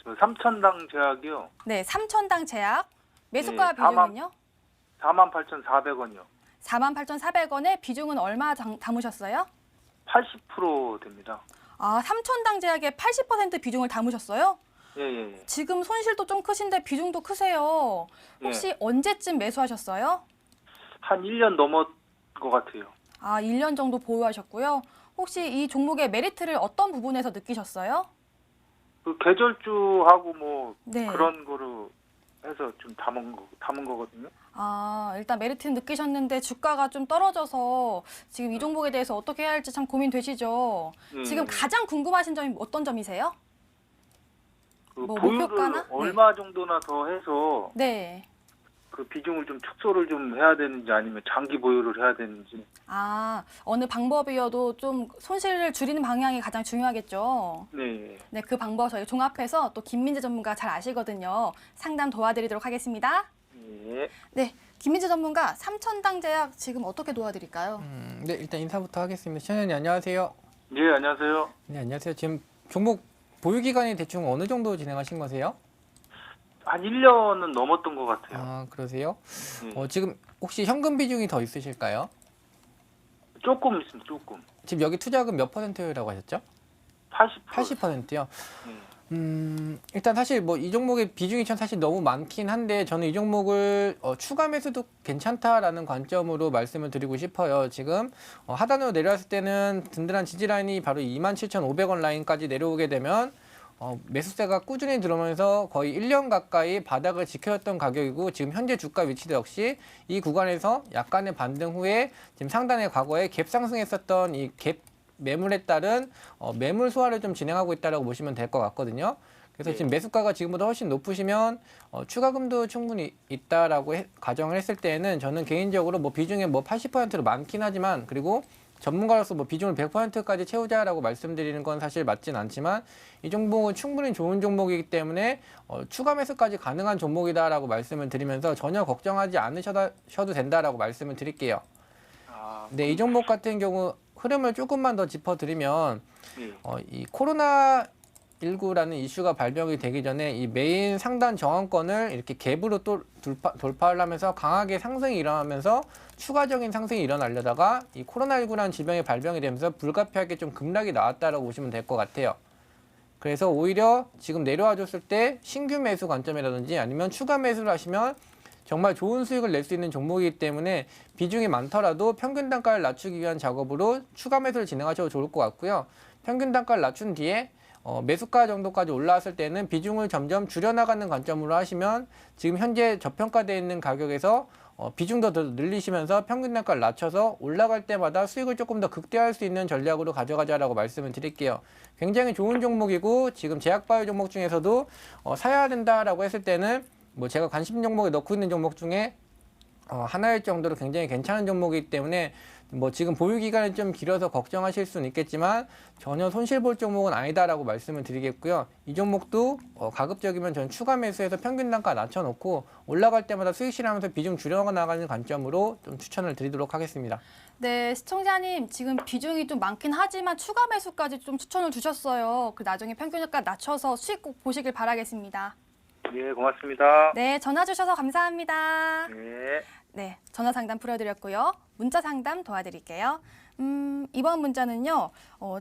저 삼천당 제약이요. 네, 3천당 제약. 매수가 네, 4만 비중은요? 48,400원이요. 48,400원에 비중은 얼마 담으셨어요? 80% 됩니다. 아, 3천당 제약에 80% 비중을 담으셨어요? 예, 예, 예. 지금 손실도 좀 크신데 비중도 크세요. 혹시 언제쯤 매수하셨어요? 한 1년 넘은 것 같아요. 아, 1년 정도 보유하셨고요. 혹시 이 종목의 메리트를 어떤 부분에서 느끼셨어요? 그 계절주하고 뭐 네. 그런 거로 해서 좀 담은 거거든요. 아, 일단 메리트는 느끼셨는데 주가가 좀 떨어져서 지금 이 종목에 대해서 어떻게 해야 할지 참 고민되시죠? 지금 가장 궁금하신 점이 어떤 점이세요? 그 뭐 보유를 목표가나? 얼마 정도나 더 해서 네. 그 비중을 좀 축소를 좀 해야 되는지 아니면 장기 보유를 해야 되는지. 아, 어느 방법이어도 좀 손실을 줄이는 방향이 가장 중요하겠죠. 네. 네, 그 방법 저희 종합해서 또 김민재 전문가 잘 아시거든요. 상담 도와드리도록 하겠습니다. 예. 네, 김민재 전문가 삼천당 제약 지금 어떻게 도와드릴까요? 네, 일단 인사부터 하겠습니다. 시청자님 안녕하세요. 예, 안녕하세요. 네, 안녕하세요. 지금 종목 보유 기간이 대충 어느 정도 진행하신 거세요? 한 1년은 넘었던 것 같아요. 아, 그러세요? 예. 지금 혹시 현금 비중이 더 있으실까요? 조금 있습니다, 조금. 지금 여기 투자금 몇 %라고 하셨죠? 80%. 80%요. 예. 일단 사실 뭐 이 종목의 비중이 전 사실 너무 많긴 한데 저는 이 종목을 추가 매수도 괜찮다라는 관점으로 말씀을 드리고 싶어요. 지금 하단으로 내려왔을 때는 든든한 지지 라인이 바로 27,500원 라인까지 내려오게 되면 매수세가 꾸준히 들어오면서 거의 1년 가까이 바닥을 지켜줬던 가격이고 지금 현재 주가 위치도 역시 이 구간에서 약간의 반등 후에 지금 상단의 과거에 갭 상승했었던 이 갭 매물에 따른 매물 소화를 좀 진행하고 있다고 보시면 될 것 같거든요. 그래서 지금 매수가가 지금보다 훨씬 높으시면 추가금도 충분히 있다라고 가정을 했을 때에는 저는 개인적으로 뭐 비중에 뭐 80%로 많긴 하지만 그리고 전문가로서 뭐 비중을 100%까지 채우자라고 말씀드리는 건 사실 맞진 않지만 이 종목은 충분히 좋은 종목이기 때문에 추가 매수까지 가능한 종목이다라고 말씀을 드리면서 전혀 걱정하지 않으셔도 된다라고 말씀을 드릴게요. 네, 이 종목 같은 경우 흐름을 조금만 더 짚어드리면 예. 이 코로나19라는 이슈가 발병이 되기 전에 이 메인 상단 저항권을 이렇게 갭으로 또 돌파를 하면서 강하게 상승이 일어나면서 추가적인 상승이 일어나려다가 이 코로나19라는 질병이 발병이 되면서 불가피하게 좀 급락이 나왔다라고 보시면 될 것 같아요. 그래서 오히려 지금 내려와 줬을 때 신규 매수 관점이라든지 아니면 추가 매수를 하시면 정말 좋은 수익을 낼 수 있는 종목이기 때문에 비중이 많더라도 평균 단가를 낮추기 위한 작업으로 추가 매수를 진행하셔도 좋을 것 같고요. 평균 단가를 낮춘 뒤에 매수가 정도까지 올라왔을 때는 비중을 점점 줄여나가는 관점으로 하시면 지금 현재 저평가되어 있는 가격에서 비중도 더 늘리시면서 평균 단가를 낮춰서 올라갈 때마다 수익을 조금 더 극대화할 수 있는 전략으로 가져가자라고 말씀을 드릴게요. 굉장히 좋은 종목이고 지금 제약바이오 종목 중에서도 사야 된다라고 했을 때는 뭐 제가 관심 종목에 넣고 있는 종목 중에 하나일 정도로 굉장히 괜찮은 종목이기 때문에 뭐 지금 보유 기간이 좀 길어서 걱정하실 수는 있겠지만 전혀 손실 볼 종목은 아니다라고 말씀을 드리겠고요. 이 종목도 가급적이면 전 추가 매수해서 평균 단가 낮춰놓고 올라갈 때마다 수익 실하면서 비중 줄여나가는 관점으로 좀 추천을 드리도록 하겠습니다. 네, 시청자님 지금 비중이 좀 많긴 하지만 추가 매수까지 좀 추천을 주셨어요. 그 나중에 평균가 낮춰서 수익 꼭 보시길 바라겠습니다. 예, 고맙습니다. 네, 전화 주셔서 감사합니다. 예. 네, 전화 상담 풀어드렸고요. 문자 상담 도와드릴게요. 이번 문자는요.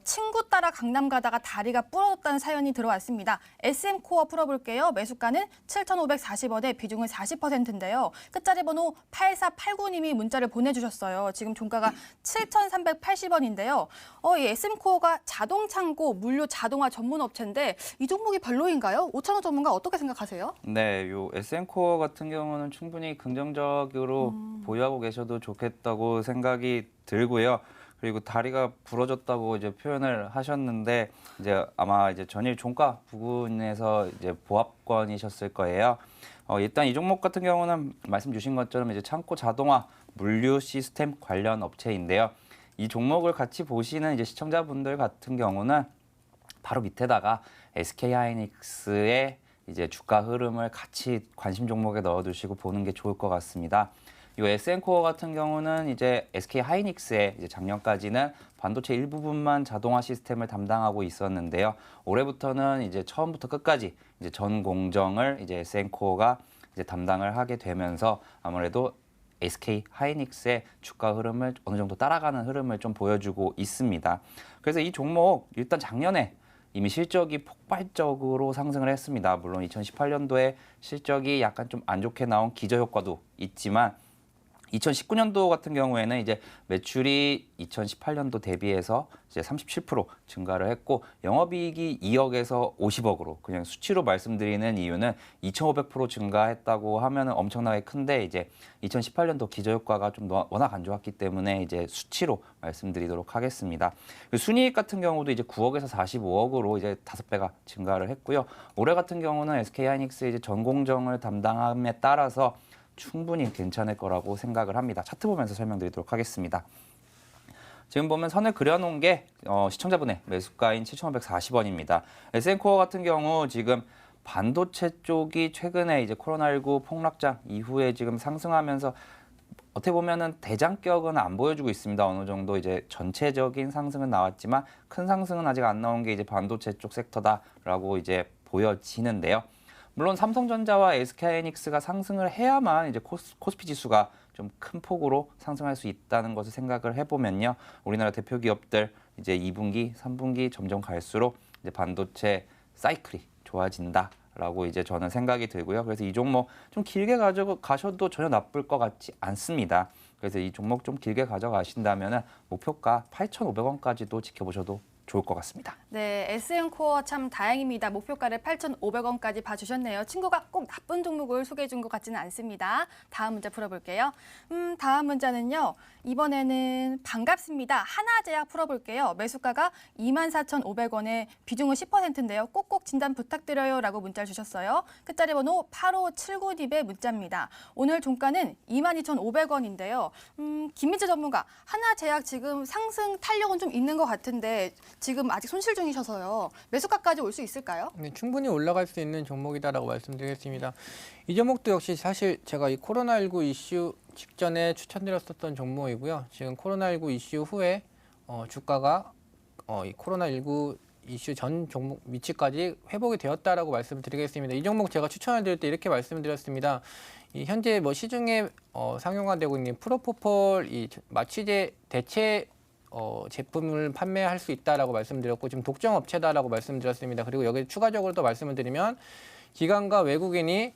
친구 따라 강남 가다가 다리가 부러졌다는 사연이 들어왔습니다. SM코어 풀어볼게요. 매수가는 7,540원에 비중은 40%인데요. 끝자리 번호 8489님이 문자를 보내주셨어요. 지금 종가가 7,380원인데요. 이 SM코어가 자동창고, 물류 자동화 전문 업체인데 이 종목이 별로인가요? 오찬호 전문가 어떻게 생각하세요? 네, 요 SM코어 같은 경우는 충분히 긍정적으로 보유하고 계셔도 좋겠다고 생각이 들고요. 그리고 다리가 부러졌다고 이제 표현을 하셨는데 이제 아마 이제 전일 종가 부근에서 이제 보합권이셨을 거예요. 일단 이 종목 같은 경우는 말씀 주신 것처럼 이제 창고 자동화 물류 시스템 관련 업체인데요. 이 종목을 같이 보시는 이제 시청자분들 같은 경우는 바로 밑에다가 SK하이닉스의 이제 주가 흐름을 같이 관심 종목에 넣어두시고 보는 게 좋을 것 같습니다. 이 SM코어 같은 경우는 이제 SK하이닉스의 이제 작년까지는 반도체 일부분만 자동화 시스템을 담당하고 있었는데요. 올해부터는 이제 처음부터 끝까지 이제 전 공정을 이제 SM코어가 이제 담당을 하게 되면서 아무래도 SK하이닉스의 주가 흐름을 어느 정도 따라가는 흐름을 좀 보여주고 있습니다. 그래서 이 종목 일단 작년에 이미 실적이 폭발적으로 상승을 했습니다. 물론 2018년도에 실적이 약간 좀 안 좋게 나온 기저효과도 있지만 2019년도 같은 경우에는 이제 매출이 2018년도 대비해서 이제 37% 증가를 했고 영업이익이 2억에서 50억으로 그냥 수치로 말씀드리는 이유는 2,500% 증가했다고 하면은 엄청나게 큰데 이제 2018년도 기저효과가 좀 워낙 안 좋았기 때문에 이제 수치로 말씀드리도록 하겠습니다. 순이익 같은 경우도 이제 9억에서 45억으로 이제 5배가 증가를 했고요. 올해 같은 경우는 SK하이닉스 이제 전공정을 담당함에 따라서 충분히 괜찮을 거라고 생각을 합니다. 차트 보면서 설명드리도록 하겠습니다. 지금 보면 선을 그려놓은 게 시청자분의 매수가인 7,540원입니다. SM코어 같은 경우 지금 반도체 쪽이 최근에 이제 코로나19 폭락장 이후에 지금 상승하면서 어떻게 보면은 대장격은 안 보여주고 있습니다. 어느 정도 이제 전체적인 상승은 나왔지만 큰 상승은 아직 안 나온 게 이제 반도체 쪽 섹터다라고 이제 보여지는데요. 물론 삼성전자와 SK하이닉스가 상승을 해야만 이제 코스피 지수가 좀 큰 폭으로 상승할 수 있다는 것을 생각을 해보면요. 우리나라 대표 기업들 이제 2분기, 3분기 점점 갈수록 이제 반도체 사이클이 좋아진다라고 이제 저는 생각이 들고요. 그래서 이 종목 좀 길게 가셔도 전혀 나쁠 것 같지 않습니다. 그래서 이 종목 좀 길게 가져가신다면 목표가 8,500원까지도 지켜보셔도 좋을 것 같습니다. 네, SM코어 참 다행입니다. 목표가를 8,500원까지 봐주셨네요. 친구가 꼭 나쁜 종목을 소개해 준 것 같지는 않습니다. 다음 문제 풀어볼게요. 다음 문제는요. 이번에는 반갑습니다. 하나제약 풀어볼게요. 매수가가 24,500원에 비중은 10%인데요. 꼭꼭 진단 부탁드려요 라고 문자를 주셨어요. 끝자리 번호 8579님의 문자입니다. 오늘 종가는 22,500원인데요. 김민재 전문가, 하나제약 지금 상승 탄력은 좀 있는 것 같은데 지금 아직 손실 중이셔서요. 매수가까지 올 수 있을까요? 네, 충분히 올라갈 수 있는 종목이다라고 말씀드리겠습니다. 이 종목도 역시 사실 제가 이 코로나19 이슈 직전에 추천드렸었던 종목이고요. 지금 코로나19 이슈 후에 주가가 이 코로나19 이슈 전 종목 위치까지 회복이 되었다라고 말씀을 드리겠습니다. 이 종목 제가 추천을 드릴 때 이렇게 말씀을 드렸습니다. 이 현재 뭐 시중에 상용화되고 있는 프로포폴 이 마취제 대체 제품을 판매할 수 있다라고 말씀드렸고 지금 독점 업체다라고 말씀드렸습니다. 그리고 여기 추가적으로 또 말씀을 드리면 기관과 외국인이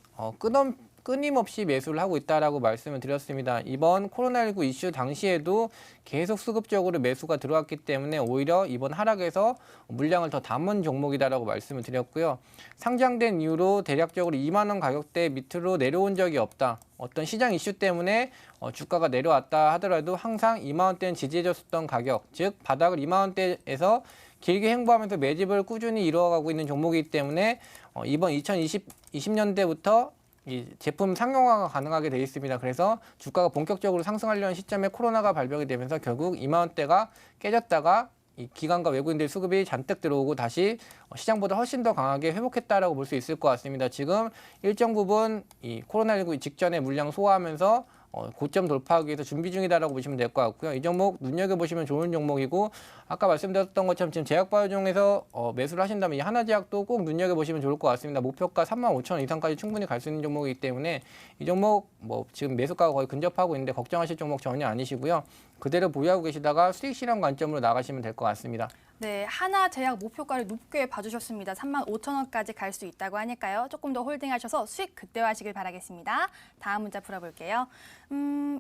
끊임없이 매수를 하고 있다라고 말씀을 드렸습니다. 이번 코로나19 이슈 당시에도 계속 수급적으로 매수가 들어왔기 때문에 오히려 이번 하락에서 물량을 더 담은 종목이다라고 말씀을 드렸고요. 상장된 이후로 대략적으로 2만 원 가격대 밑으로 내려온 적이 없다. 어떤 시장 이슈 때문에 주가가 내려왔다 하더라도 항상 2만 원대는 지지해줬던 가격, 즉 바닥을 2만 원대에서 길게 횡보하면서 매집을 꾸준히 이루어가고 있는 종목이기 때문에 이번 2020년대부터 이 제품 상용화가 가능하게 되어 있습니다. 그래서 주가가 본격적으로 상승하려는 시점에 코로나가 발병이 되면서 결국 2만 원대가 깨졌다가 이 기관과 외국인들 수급이 잔뜩 들어오고 다시 시장보다 훨씬 더 강하게 회복했다라고 볼 수 있을 것 같습니다. 지금 일정 부분 이 코로나19 직전에 물량 소화하면서 고점 돌파하기 위해서 준비 중이다라고 보시면 될 것 같고요. 이 종목 눈여겨보시면 좋은 종목이고 아까 말씀드렸던 것처럼 지금 제약바이오 중에서 매수를 하신다면 이 하나제약도 꼭 눈여겨보시면 좋을 것 같습니다. 목표가 35,000원 이상까지 충분히 갈 수 있는 종목이기 때문에 이 종목 뭐 지금 매수가가 거의 근접하고 있는데 걱정하실 종목 전혀 아니시고요. 그대로 보유하고 계시다가 수익 실현 관점으로 나가시면 될 것 같습니다. 네, 하나제약 목표가를 높게 봐주셨습니다. 35,000원까지 갈 수 있다고 하니까요. 조금 더 홀딩하셔서 수익 극대화하시길 바라겠습니다. 다음 문자 풀어볼게요.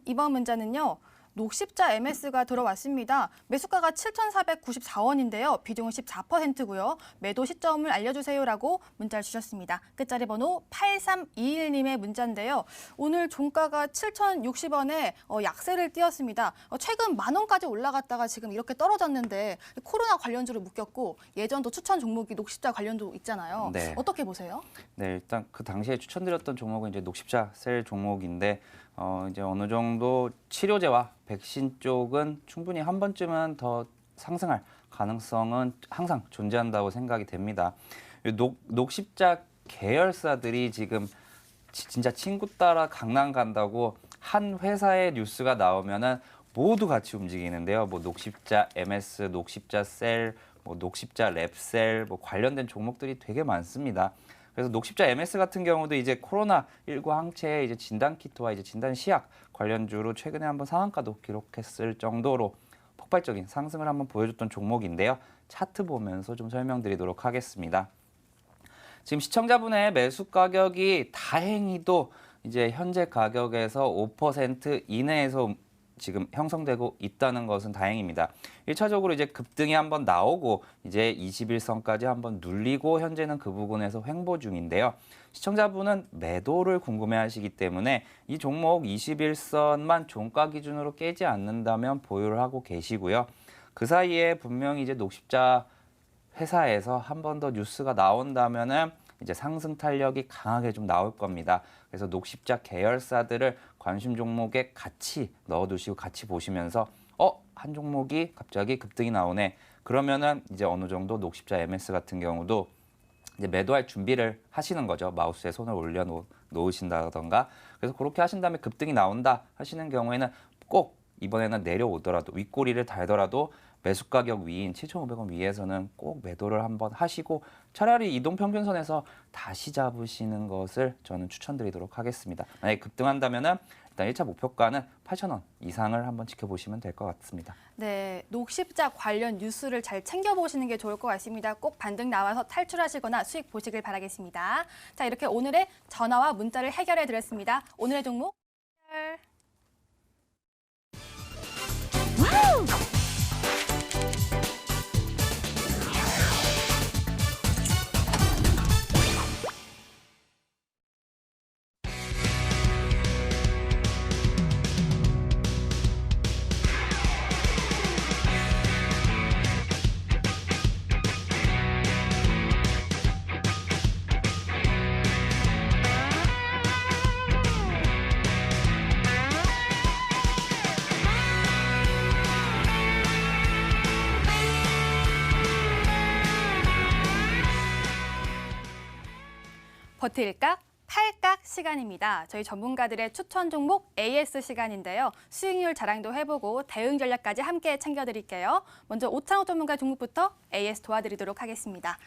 이번 문자는요. 녹십자 MS가 들어왔습니다. 매수가가 7,494원인데요. 비중은 14%고요. 매도 시점을 알려주세요라고 문자를 주셨습니다. 끝자리 번호 8321님의 문자인데요. 오늘 종가가 7,060원에 약세를 띄었습니다. 최근 10,000원까지 올라갔다가 지금 이렇게 떨어졌는데 코로나 관련주로 묶였고 예전도 추천 종목이 녹십자 관련주 있잖아요. 네. 어떻게 보세요? 네, 일단 그 당시에 추천드렸던 종목은 이제 녹십자 셀 종목인데 이제 어느 정도 치료제와 백신 쪽은 충분히 한 번쯤은 더 상승할 가능성은 항상 존재한다고 생각이 됩니다. 녹십자 계열사들이 지금 진짜 친구 따라 강남 간다고 한 회사의 뉴스가 나오면은 모두 같이 움직이는데요. 뭐 녹십자 MS, 녹십자 셀, 뭐 녹십자 랩셀, 뭐 관련된 종목들이 되게 많습니다. 그래서 녹십자 MS 같은 경우도 이제 코로나19 항체의 이제 진단 키트와 이제 진단 시약 관련주로 최근에 한번 상한가도 기록했을 정도로 폭발적인 상승을 한번 보여줬던 종목인데요. 차트 보면서 좀 설명드리도록 하겠습니다. 지금 시청자분의 매수 가격이 다행히도 이제 현재 가격에서 5% 이내에서 지금 형성되고 있다는 것은 다행입니다. 1차적으로 이제 급등이 한번 나오고 이제 21선까지 한번 눌리고 현재는 그 부분에서 횡보 중인데요. 시청자분은 매도를 궁금해하시기 때문에 이 종목 21선만 종가 기준으로 깨지 않는다면 보유를 하고 계시고요. 그 사이에 분명히 이제 녹십자 회사에서 한 번 더 뉴스가 나온다면은 이제 상승 탄력이 강하게 좀 나올 겁니다. 그래서 녹십자 계열사들을 관심 종목에 같이 넣어두시고 같이 보시면서 한 종목이 갑자기 급등이 나오네. 그러면은 이제 어느 정도 녹십자 MS 같은 경우도 이제 매도할 준비를 하시는 거죠. 마우스에 손을 올려 놓으신다던가. 그래서 그렇게 하신 다음에 급등이 나온다 하시는 경우에는 꼭 이번에는 내려오더라도 윗꼬리를 달더라도 매수 가격 위인 7,500원 위에서는 꼭 매도를 한번 하시고 차라리 이동평균선에서 다시 잡으시는 것을 저는 추천드리도록 하겠습니다. 만약에 급등한다면은 일단 1차 목표가는 8,000원 이상을 한번 지켜보시면 될 것 같습니다. 네, 녹십자 관련 뉴스를 잘 챙겨보시는 게 좋을 것 같습니다. 꼭 반등 나와서 탈출하시거나 수익 보시길 바라겠습니다. 자, 이렇게 오늘의 전화와 문자를 해결해 드렸습니다. 오늘의 종목 해결. 버틸까? 팔각 시간입니다. 저희 전문가들의 추천 종목 AS 시간인데요. 수익률 자랑도 해보고 대응 전략까지 함께 챙겨드릴게요. 먼저 오창호 전문가 종목부터 AS 도와드리도록 하겠습니다.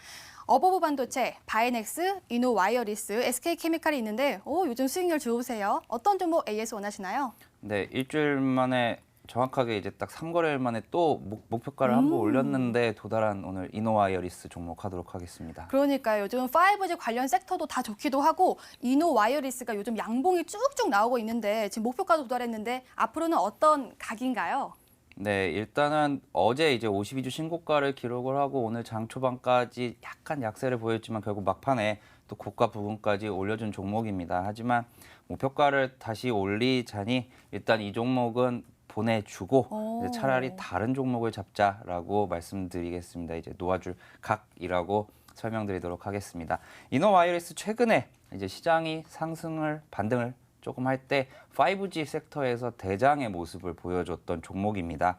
어버브 반도체, 바이넥스, 이노와이어리스, SK케미칼이 있는데 요즘 수익률 좋으세요. 어떤 종목 AS 원하시나요? 네, 일주일 만에 정확하게 이제 딱 3거래일 만에 또 목표가를 한번 올렸는데 도달한 오늘 이노와이어리스 종목 하도록 하겠습니다. 그러니까요. 요즘 5G 관련 섹터도 다 좋기도 하고 이노와이어리스가 요즘 양봉이 쭉쭉 나오고 있는데 지금 목표가도 도달했는데 앞으로는 어떤 각인가요? 네, 일단은 어제 이제 52주 신고가를 기록을 하고 오늘 장 초반까지 약간 약세를 보였지만 결국 막판에 또 고가 부분까지 올려준 종목입니다. 하지만 목표가를 다시 올리자니 일단 이 종목은 보내주고 이제 차라리 다른 종목을 잡자라고 말씀드리겠습니다. 이제 놓아줄 각이라고 설명드리도록 하겠습니다. 이노와이어리스 최근에 이제 시장이 상승을 반등을 조금 할 때 5G 섹터에서 대장의 모습을 보여줬던 종목입니다.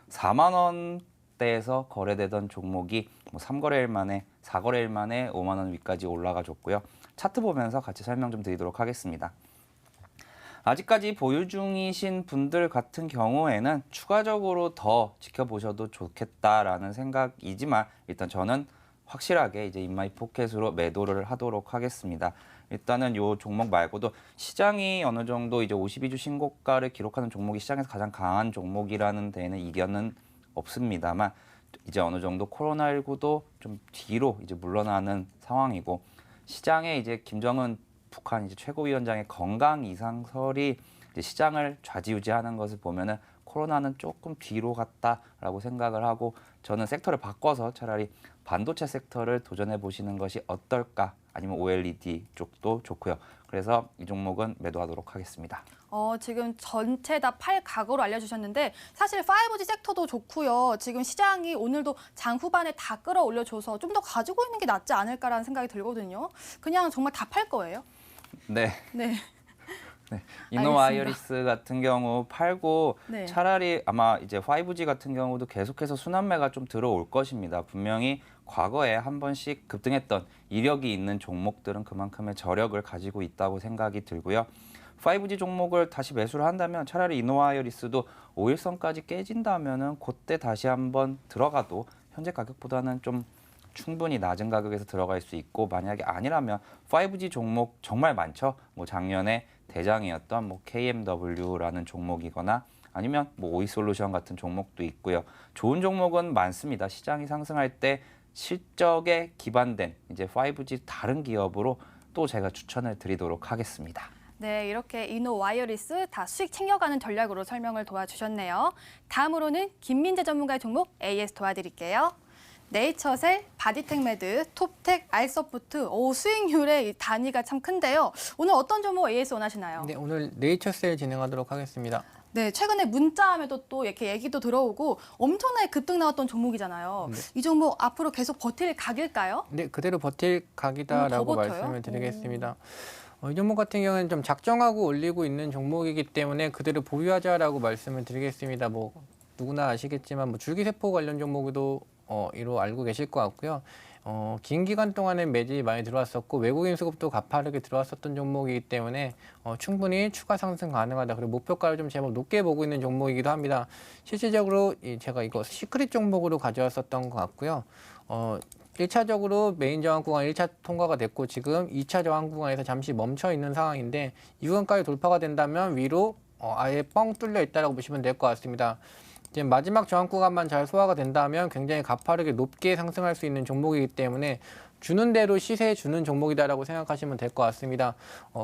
4만 원대에서 거래되던 종목이 뭐 3거래일 만에 4거래일 만에 5만 원 위까지 올라가 줬고요. 차트 보면서 같이 설명 좀 드리도록 하겠습니다. 아직까지 보유 중이신 분들 같은 경우에는 추가적으로 더 지켜보셔도 좋겠다라는 생각이지만 일단 저는 확실하게 이제 인마이 포켓으로 매도를 하도록 하겠습니다. 일단은 요 종목 말고도 시장이 어느 정도 이제 52주 신고가를 기록하는 종목이 시장에서 가장 강한 종목이라는 데에는 이견은 없습니다만 이제 어느 정도 코로나19도 좀 뒤로 이제 물러나는 상황이고 시장에 이제 김정은 북한 이제 최고위원장의 건강 이상설이 이제 시장을 좌지우지하는 것을 보면은 코로나는 조금 뒤로 갔다라고 생각을 하고 저는 섹터를 바꿔서 차라리 반도체 섹터를 도전해 보시는 것이 어떨까? 아니면 OLED 쪽도 좋고요. 그래서 이 종목은 매도하도록 하겠습니다. 지금 전체 다 팔 각오로 알려주셨는데 사실 5G 섹터도 좋고요. 지금 시장이 오늘도 장 후반에 다 끌어올려줘서 좀 더 가지고 있는 게 낫지 않을까라는 생각이 들거든요. 그냥 정말 다 팔 거예요? 네. 네. 네. 이노와이어리스 같은 경우 팔고 네. 차라리 아마 이제 5G 같은 경우도 계속해서 순환매가 좀 들어올 것입니다. 분명히 과거에 한 번씩 급등했던 이력이 있는 종목들은 그만큼의 저력을 가지고 있다고 생각이 들고요. 5G 종목을 다시 매수를 한다면 차라리 이노와이어리스도 5일선까지 깨진다면은 그때 다시 한번 들어가도 현재 가격보다는 좀 충분히 낮은 가격에서 들어갈 수 있고 만약에 아니라면 5G 종목 정말 많죠. 뭐 작년에 대장이었던 뭐 KMW라는 종목이거나 아니면 뭐 오이솔루션 같은 종목도 있고요. 좋은 종목은 많습니다. 시장이 상승할 때 실적에 기반된 이제 5G 다른 기업으로 또 제가 추천을 드리도록 하겠습니다. 네, 이렇게 이노와이어리스 다 수익 챙겨가는 전략으로 설명을 도와주셨네요. 다음으로는 김민재 전문가의 종목 AS 도와드릴게요. 네이처셀, 바디텍메드, 톱텍, 알서프트, 수익률의 이 단위가 참 큰데요. 오늘 어떤 종목 AS 원하시나요? 네, 오늘 네이처셀 진행하도록 하겠습니다. 네, 최근에 문자함에도 또 이렇게 얘기도 들어오고 엄청나게 급등 나왔던 종목이잖아요. 네. 이 종목 앞으로 계속 버틸 각일까요? 네, 그대로 버틸 각이다라고 더 버텨요? 말씀을 드리겠습니다. 이 종목 같은 경우는 좀 작정하고 올리고 있는 종목이기 때문에 그대로 보유하자라고 말씀을 드리겠습니다. 뭐 누구나 아시겠지만 뭐 줄기세포 관련 종목도 이로 알고 계실 것 같고요. 긴 기간 동안에 매집이 많이 들어왔었고 외국인 수급도 가파르게 들어왔었던 종목이기 때문에 충분히 추가 상승 가능하다. 그리고 목표가를 좀 제법 높게 보고 있는 종목이기도 합니다. 실질적으로 제가 이거 시크릿 종목으로 가져왔었던 것 같고요. 1차적으로 메인 저항 구간 1차 통과가 됐고 지금 2차 저항 구간에서 잠시 멈춰 있는 상황인데 이 구간까지 돌파가 된다면 위로 아예 뻥 뚫려 있다라고 보시면 될 것 같습니다. 지금 마지막 저항 구간만 잘 소화가 된다면 굉장히 가파르게 높게 상승할 수 있는 종목이기 때문에 주는 대로 시세 주는 종목이다라고 생각하시면 될 것 같습니다.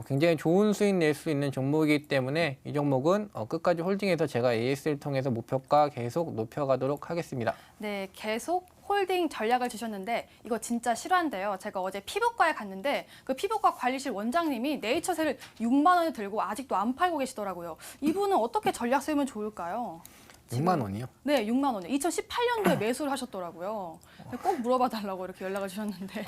굉장히 좋은 수익 낼 수 있는 종목이기 때문에 이 종목은 끝까지 홀딩해서 제가 AS를 통해서 목표가 계속 높여가도록 하겠습니다. 네, 계속 홀딩 전략을 주셨는데 이거 진짜 실화인데요. 제가 어제 피부과에 갔는데 그 피부과 관리실 원장님이 네이처셀을 6만 원에 들고 아직도 안 팔고 계시더라고요. 이분은 어떻게 전략 세우면 좋을까요? 6만 원이요? 네, 6만 원에 2018년도에 매수를 하셨더라고요. 꼭 물어봐 달라고 이렇게 연락을 주셨는데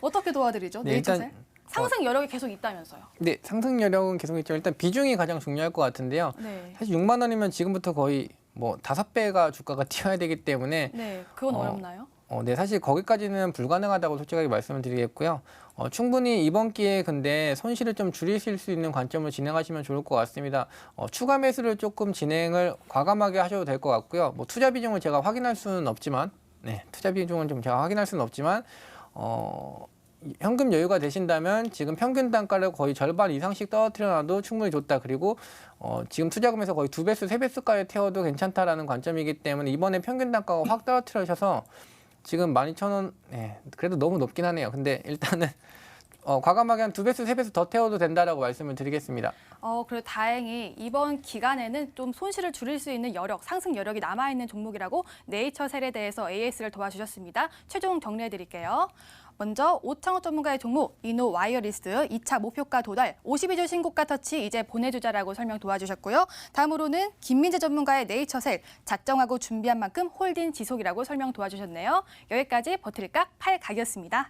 어떻게 도와드리죠? 네, 네이처셀? 일단 상승 여력이 계속 있다면서요. 네, 상승 여력은 계속 있죠. 일단 비중이 가장 중요할 것 같은데요. 네. 사실 6만 원이면 지금부터 거의 뭐 5배가 주가가 튀어야 되기 때문에 네, 그건 어렵나요? 네, 사실 거기까지는 불가능하다고 솔직하게 말씀을 드리겠고요. 충분히 이번 기회에 근데 손실을 좀 줄이실 수 있는 관점으로 진행하시면 좋을 것 같습니다. 추가 매수를 조금 진행을 과감하게 하셔도 될 것 같고요. 뭐 투자 비중을 제가 확인할 수는 없지만, 네, 투자 비중은 좀 제가 확인할 수는 없지만, 현금 여유가 되신다면 지금 평균 단가를 거의 절반 이상씩 떨어뜨려놔도 충분히 좋다. 그리고 지금 투자금에서 거의 2배수, 3배수까지 태워도 괜찮다라는 관점이기 때문에 이번에 평균 단가가 확 떨어뜨려셔서 지금 12,000원, 네, 그래도 너무 높긴 하네요. 근데 일단은 과감하게 한 2배수, 3배수 더 태워도 된다라고 말씀을 드리겠습니다. 그래도 다행히 이번 기간에는 좀 손실을 줄일 수 있는 여력, 상승 여력이 남아있는 종목이라고 네이처셀에 대해서 AS를 도와주셨습니다. 최종 정리해드릴게요. 먼저 오창호 전문가의 종목 이노와이어리스 2차 목표가 도달 52주 신고가 터치 이제 보내주자라고 설명 도와주셨고요. 다음으로는 김민재 전문가의 네이처셀 작정하고 준비한 만큼 홀딩 지속이라고 설명 도와주셨네요. 여기까지 버틸각 8각이었습니다.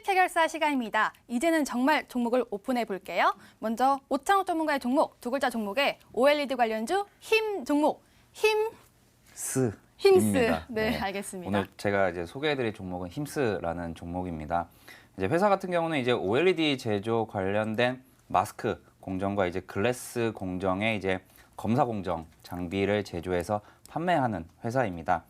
수익 해결사 시간입니다. 이제는 정말 종목을 오픈해 볼게요. 먼저 오창욱 전문가의 종목, 두 글자 종목에 OLED 관련주 힘 종목, 힘스. 힘스입니다. 네, 알겠습니다. 오늘 제가 이제 소개해드릴 종목은 힘스라는 종목입니다. 이제 회사 같은 경우는 이제 OLED 제조 관련된 마스크 공정과 이제 글래스 공정의 이제 검사 공정 장비를 제조해서 판매하는 회사입니다.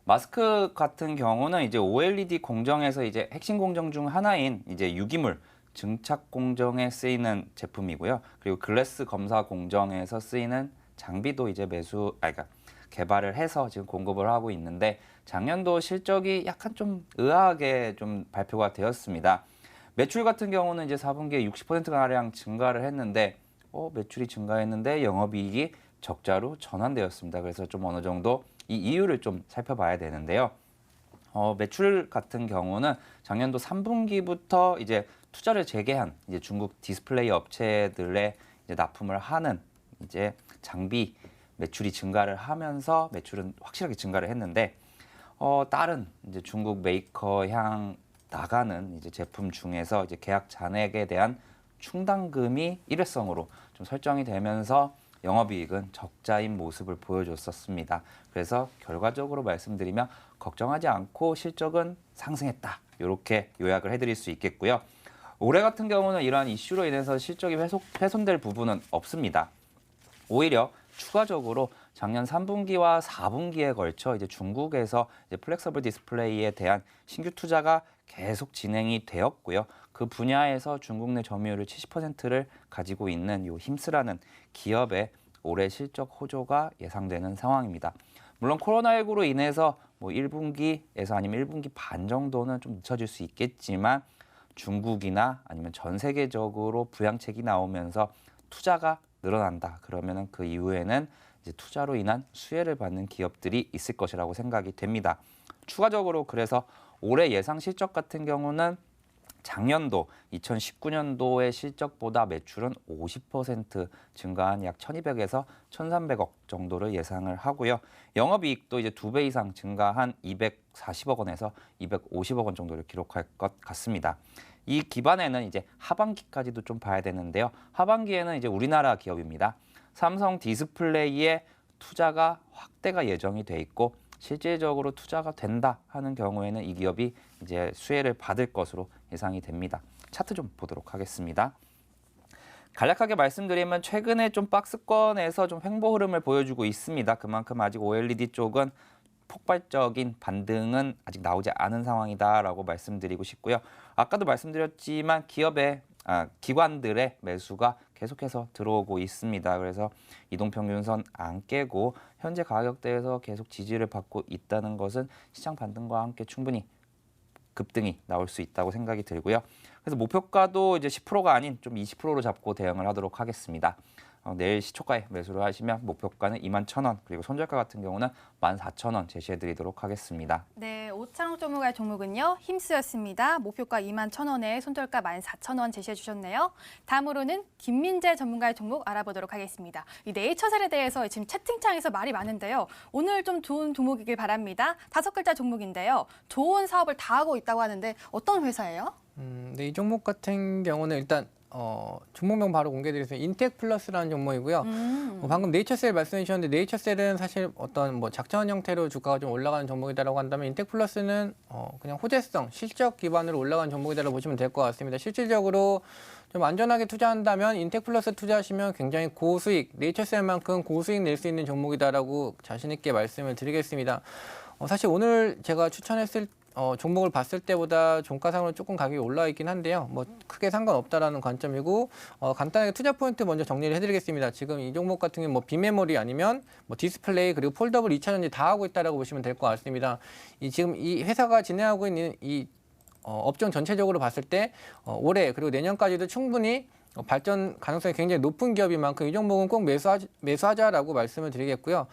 마스크 같은 경우는 이제 OLED 공정에서 이제 핵심 공정 중 하나인 이제 유기물 증착 공정에 쓰이는 제품이고요. 그리고 글래스 검사 공정에서 쓰이는 장비도 이제 그러니까 개발을 해서 지금 공급을 하고 있는데 작년도 실적이 약간 좀 의아하게 좀 발표가 되었습니다. 매출 같은 경우는 이제 4분기에 60%가량 증가를 했는데 매출이 증가했는데 영업이익이 적자로 전환되었습니다. 그래서 좀 어느 정도 이 이유를 좀 살펴봐야 되는데요. 매출 같은 경우는 작년도 3분기부터 이제 투자를 재개한 이제 중국 디스플레이 업체들의 이제 납품을 하는 이제 장비 매출이 증가를 하면서 매출은 확실하게 증가를 했는데 다른 이제 중국 메이커 향 나가는 이제 제품 중에서 이제 계약 잔액에 대한 충당금이 일회성으로 좀 설정이 되면서 영업이익은 적자인 모습을 보여줬었습니다. 그래서 결과적으로 말씀드리면 걱정하지 않고 실적은 상승했다. 이렇게 요약을 해드릴 수 있겠고요. 올해 같은 경우는 이러한 이슈로 인해서 실적이 훼손될 부분은 없습니다. 오히려 추가적으로 작년 3분기와 4분기에 걸쳐 이제 중국에서 이제 플렉서블 디스플레이에 대한 신규 투자가 계속 진행이 되었고요. 그 분야에서 중국 내 점유율을 70%를 가지고 있는 요 힘스라는 기업의 올해 실적 호조가 예상되는 상황입니다. 물론 코로나19로 인해서 뭐 1분기에서 아니면 1분기 반 정도는 좀 늦춰질 수 있겠지만 중국이나 아니면 전 세계적으로 부양책이 나오면서 투자가 늘어난다. 그러면은 그 이후에는 이제 투자로 인한 수혜를 받는 기업들이 있을 것이라고 생각이 됩니다. 추가적으로 그래서 올해 예상 실적 같은 경우는 작년도 2019년도의 실적보다 매출은 50% 증가한 약 1,200에서 1,300억 정도를 예상을 하고요. 영업이익도 이제 2배 이상 증가한 240억 원에서 250억 원 정도를 기록할 것 같습니다. 이 기반에는 이제 하반기까지도 좀 봐야 되는데요. 하반기에는 이제 우리나라 기업입니다. 삼성 디스플레이에 투자가 확대가 예정이 돼 있고 실질적으로 투자가 된다 하는 경우에는 이 기업이 이제 수혜를 받을 것으로 예상이 됩니다. 차트 좀 보도록 하겠습니다. 간략하게 말씀드리면 최근에 좀 박스권에서 좀 횡보 흐름을 보여주고 있습니다. 그만큼 아직 OLED 쪽은 폭발적인 반등은 아직 나오지 않은 상황이다라고 말씀드리고 싶고요. 아까도 말씀드렸지만 기관들의 매수가 계속해서 들어오고 있습니다. 그래서 이동평균선 안 깨고 현재 가격대에서 계속 지지를 받고 있다는 것은 시장 반등과 함께 충분히 급등이 나올 수 있다고 생각이 들고요. 그래서 목표가도 이제 10%가 아닌 좀 20%로 잡고 대응을 하도록 하겠습니다. 내일 시초가에 매수를 하시면 목표가는 21,000원 그리고 손절가 같은 경우는 14,000원 제시해드리도록 하겠습니다. 네, 오창욱 전문가의 종목은요. 힘스였습니다. 목표가 21,000원에 손절가 14,000원 제시해 주셨네요. 다음으로는 김민재 전문가의 종목 알아보도록 하겠습니다. 이 네이처셀에 대해서 지금 채팅창에서 말이 많은데요. 오늘 좀 좋은 종목이길 바랍니다. 5글자 종목인데요. 좋은 사업을 다 하고 있다고 하는데 어떤 회사예요? 네, 이 종목 같은 경우는 일단 종목명 바로 공개드리겠습니다. 인텍플러스라는 종목이고요. 방금 네이처셀 말씀해 주셨는데 네이처셀은 사실 어떤 뭐 작전 형태로 주가가 좀 올라가는 종목이다라고 한다면 인텍플러스는 그냥 호재성, 실적 기반으로 올라가는 종목이다라고 보시면 될 것 같습니다. 실질적으로 좀 안전하게 투자한다면 인텍플러스 투자하시면 굉장히 고수익, 네이처셀만큼 고수익 낼 수 있는 종목이다라고 자신 있게 말씀을 드리겠습니다. 사실 오늘 제가 추천했을 종목을 봤을 때보다 종가상으로 조금 가격이 올라 있긴 한데요. 뭐 크게 상관없다라는 관점이고 간단하게 투자 포인트 먼저 정리를 해드리겠습니다. 지금 이 종목 같은 경우는 뭐 비메모리 아니면 뭐 디스플레이 그리고 폴더블 2차전지 다 하고 있다라고 보시면 될 것 같습니다. 지금 이 회사가 진행하고 있는 이 업종 전체적으로 봤을 때 올해 그리고 내년까지도 충분히 발전 가능성이 굉장히 높은 기업인 만큼 이 종목은 꼭 매수하자라고 말씀을 드리겠고요.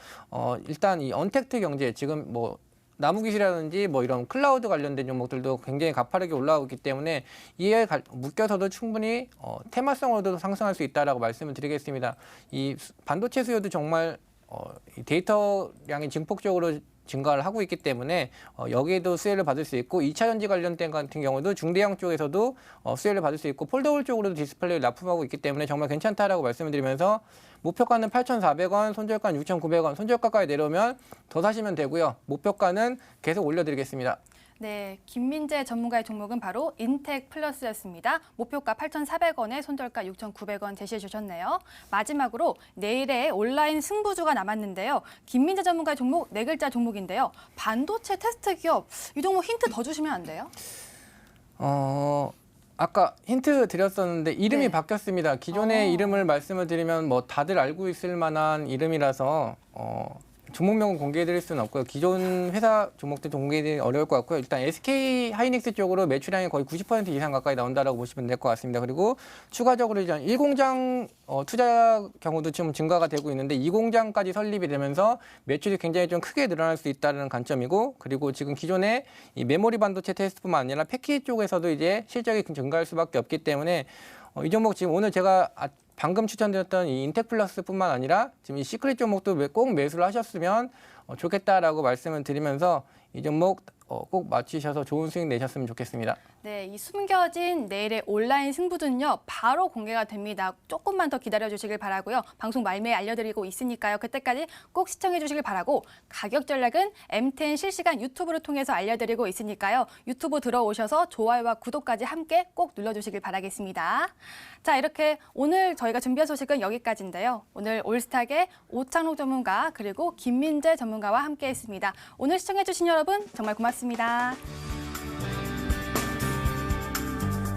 일단 이 언택트 경제 지금 뭐 나무기술이라든지 뭐 이런 클라우드 관련된 종목들도 굉장히 가파르게 올라오고 있기 때문에 이에 묶여서도 충분히 테마성으로도 상승할 수 있다라고 말씀을 드리겠습니다. 이 반도체 수요도 정말 이 데이터량이 증폭적으로 증가를 하고 있기 때문에 여기에도 수혜를 받을 수 있고 2차 전지 관련된 같은 경우도 중대형 쪽에서도 수혜를 받을 수 있고 폴더블 쪽으로도 디스플레이를 납품하고 있기 때문에 정말 괜찮다라고 말씀을 드리면서 목표가는 8,400원, 손절가는 6,900원, 손절가까지 내려오면 더 사시면 되고요. 목표가는 계속 올려드리겠습니다. 네, 김민재 전문가의 종목은 바로 인텍 플러스였습니다. 목표가 8,400원에 손절가 6,900원 제시해 주셨네요. 마지막으로 내일의 온라인 승부주가 남았는데요. 김민재 전문가의 종목 네 글자 종목인데요. 반도체 테스트 기업, 이 종목 힌트 더 주시면 안 돼요? 아까 힌트 드렸었는데 이름이 네. 바뀌었습니다. 기존의 이름을 말씀을 드리면 뭐 다들 알고 있을 만한 이름이라서 종목명은 공개해드릴 수는 없고요. 기존 회사 종목들 공개해드리기 어려울 것 같고요. 일단 SK 하이닉스 쪽으로 매출량이 거의 90% 이상 가까이 나온다라고 보시면 될 것 같습니다. 그리고 추가적으로 이제 1공장 투자 경우도 지금 증가가 되고 있는데 2공장까지 설립이 되면서 매출이 굉장히 좀 크게 늘어날 수 있다는 관점이고, 그리고 지금 기존의 이 메모리 반도체 테스트뿐만 아니라 패키지 쪽에서도 이제 실적이 증가할 수밖에 없기 때문에 이 종목 지금 오늘 제가 방금 추천드렸던 이 인텍플러스뿐만 아니라 지금 이 시크릿 종목도 꼭 매수를 하셨으면 좋겠다라고 말씀을 드리면서 이 종목 꼭 맞추셔서 좋은 수익 내셨으면 좋겠습니다. 네, 이 숨겨진 내일의 온라인 승부는요, 바로 공개가 됩니다. 조금만 더 기다려 주시길 바라고요. 방송 말미에 알려드리고 있으니까요. 그때까지 꼭 시청해 주시길 바라고, 가격 전략은 M10 실시간 유튜브를 통해서 알려드리고 있으니까요. 유튜브 들어오셔서 좋아요와 구독까지 함께 꼭 눌러주시길 바라겠습니다. 자, 이렇게 오늘 저희가 준비한 소식은 여기까지인데요. 오늘 올스탁의 오창록 전문가 그리고 김민재 전문가와 함께했습니다. 오늘 시청해 주신 여러분 정말 고맙습니다.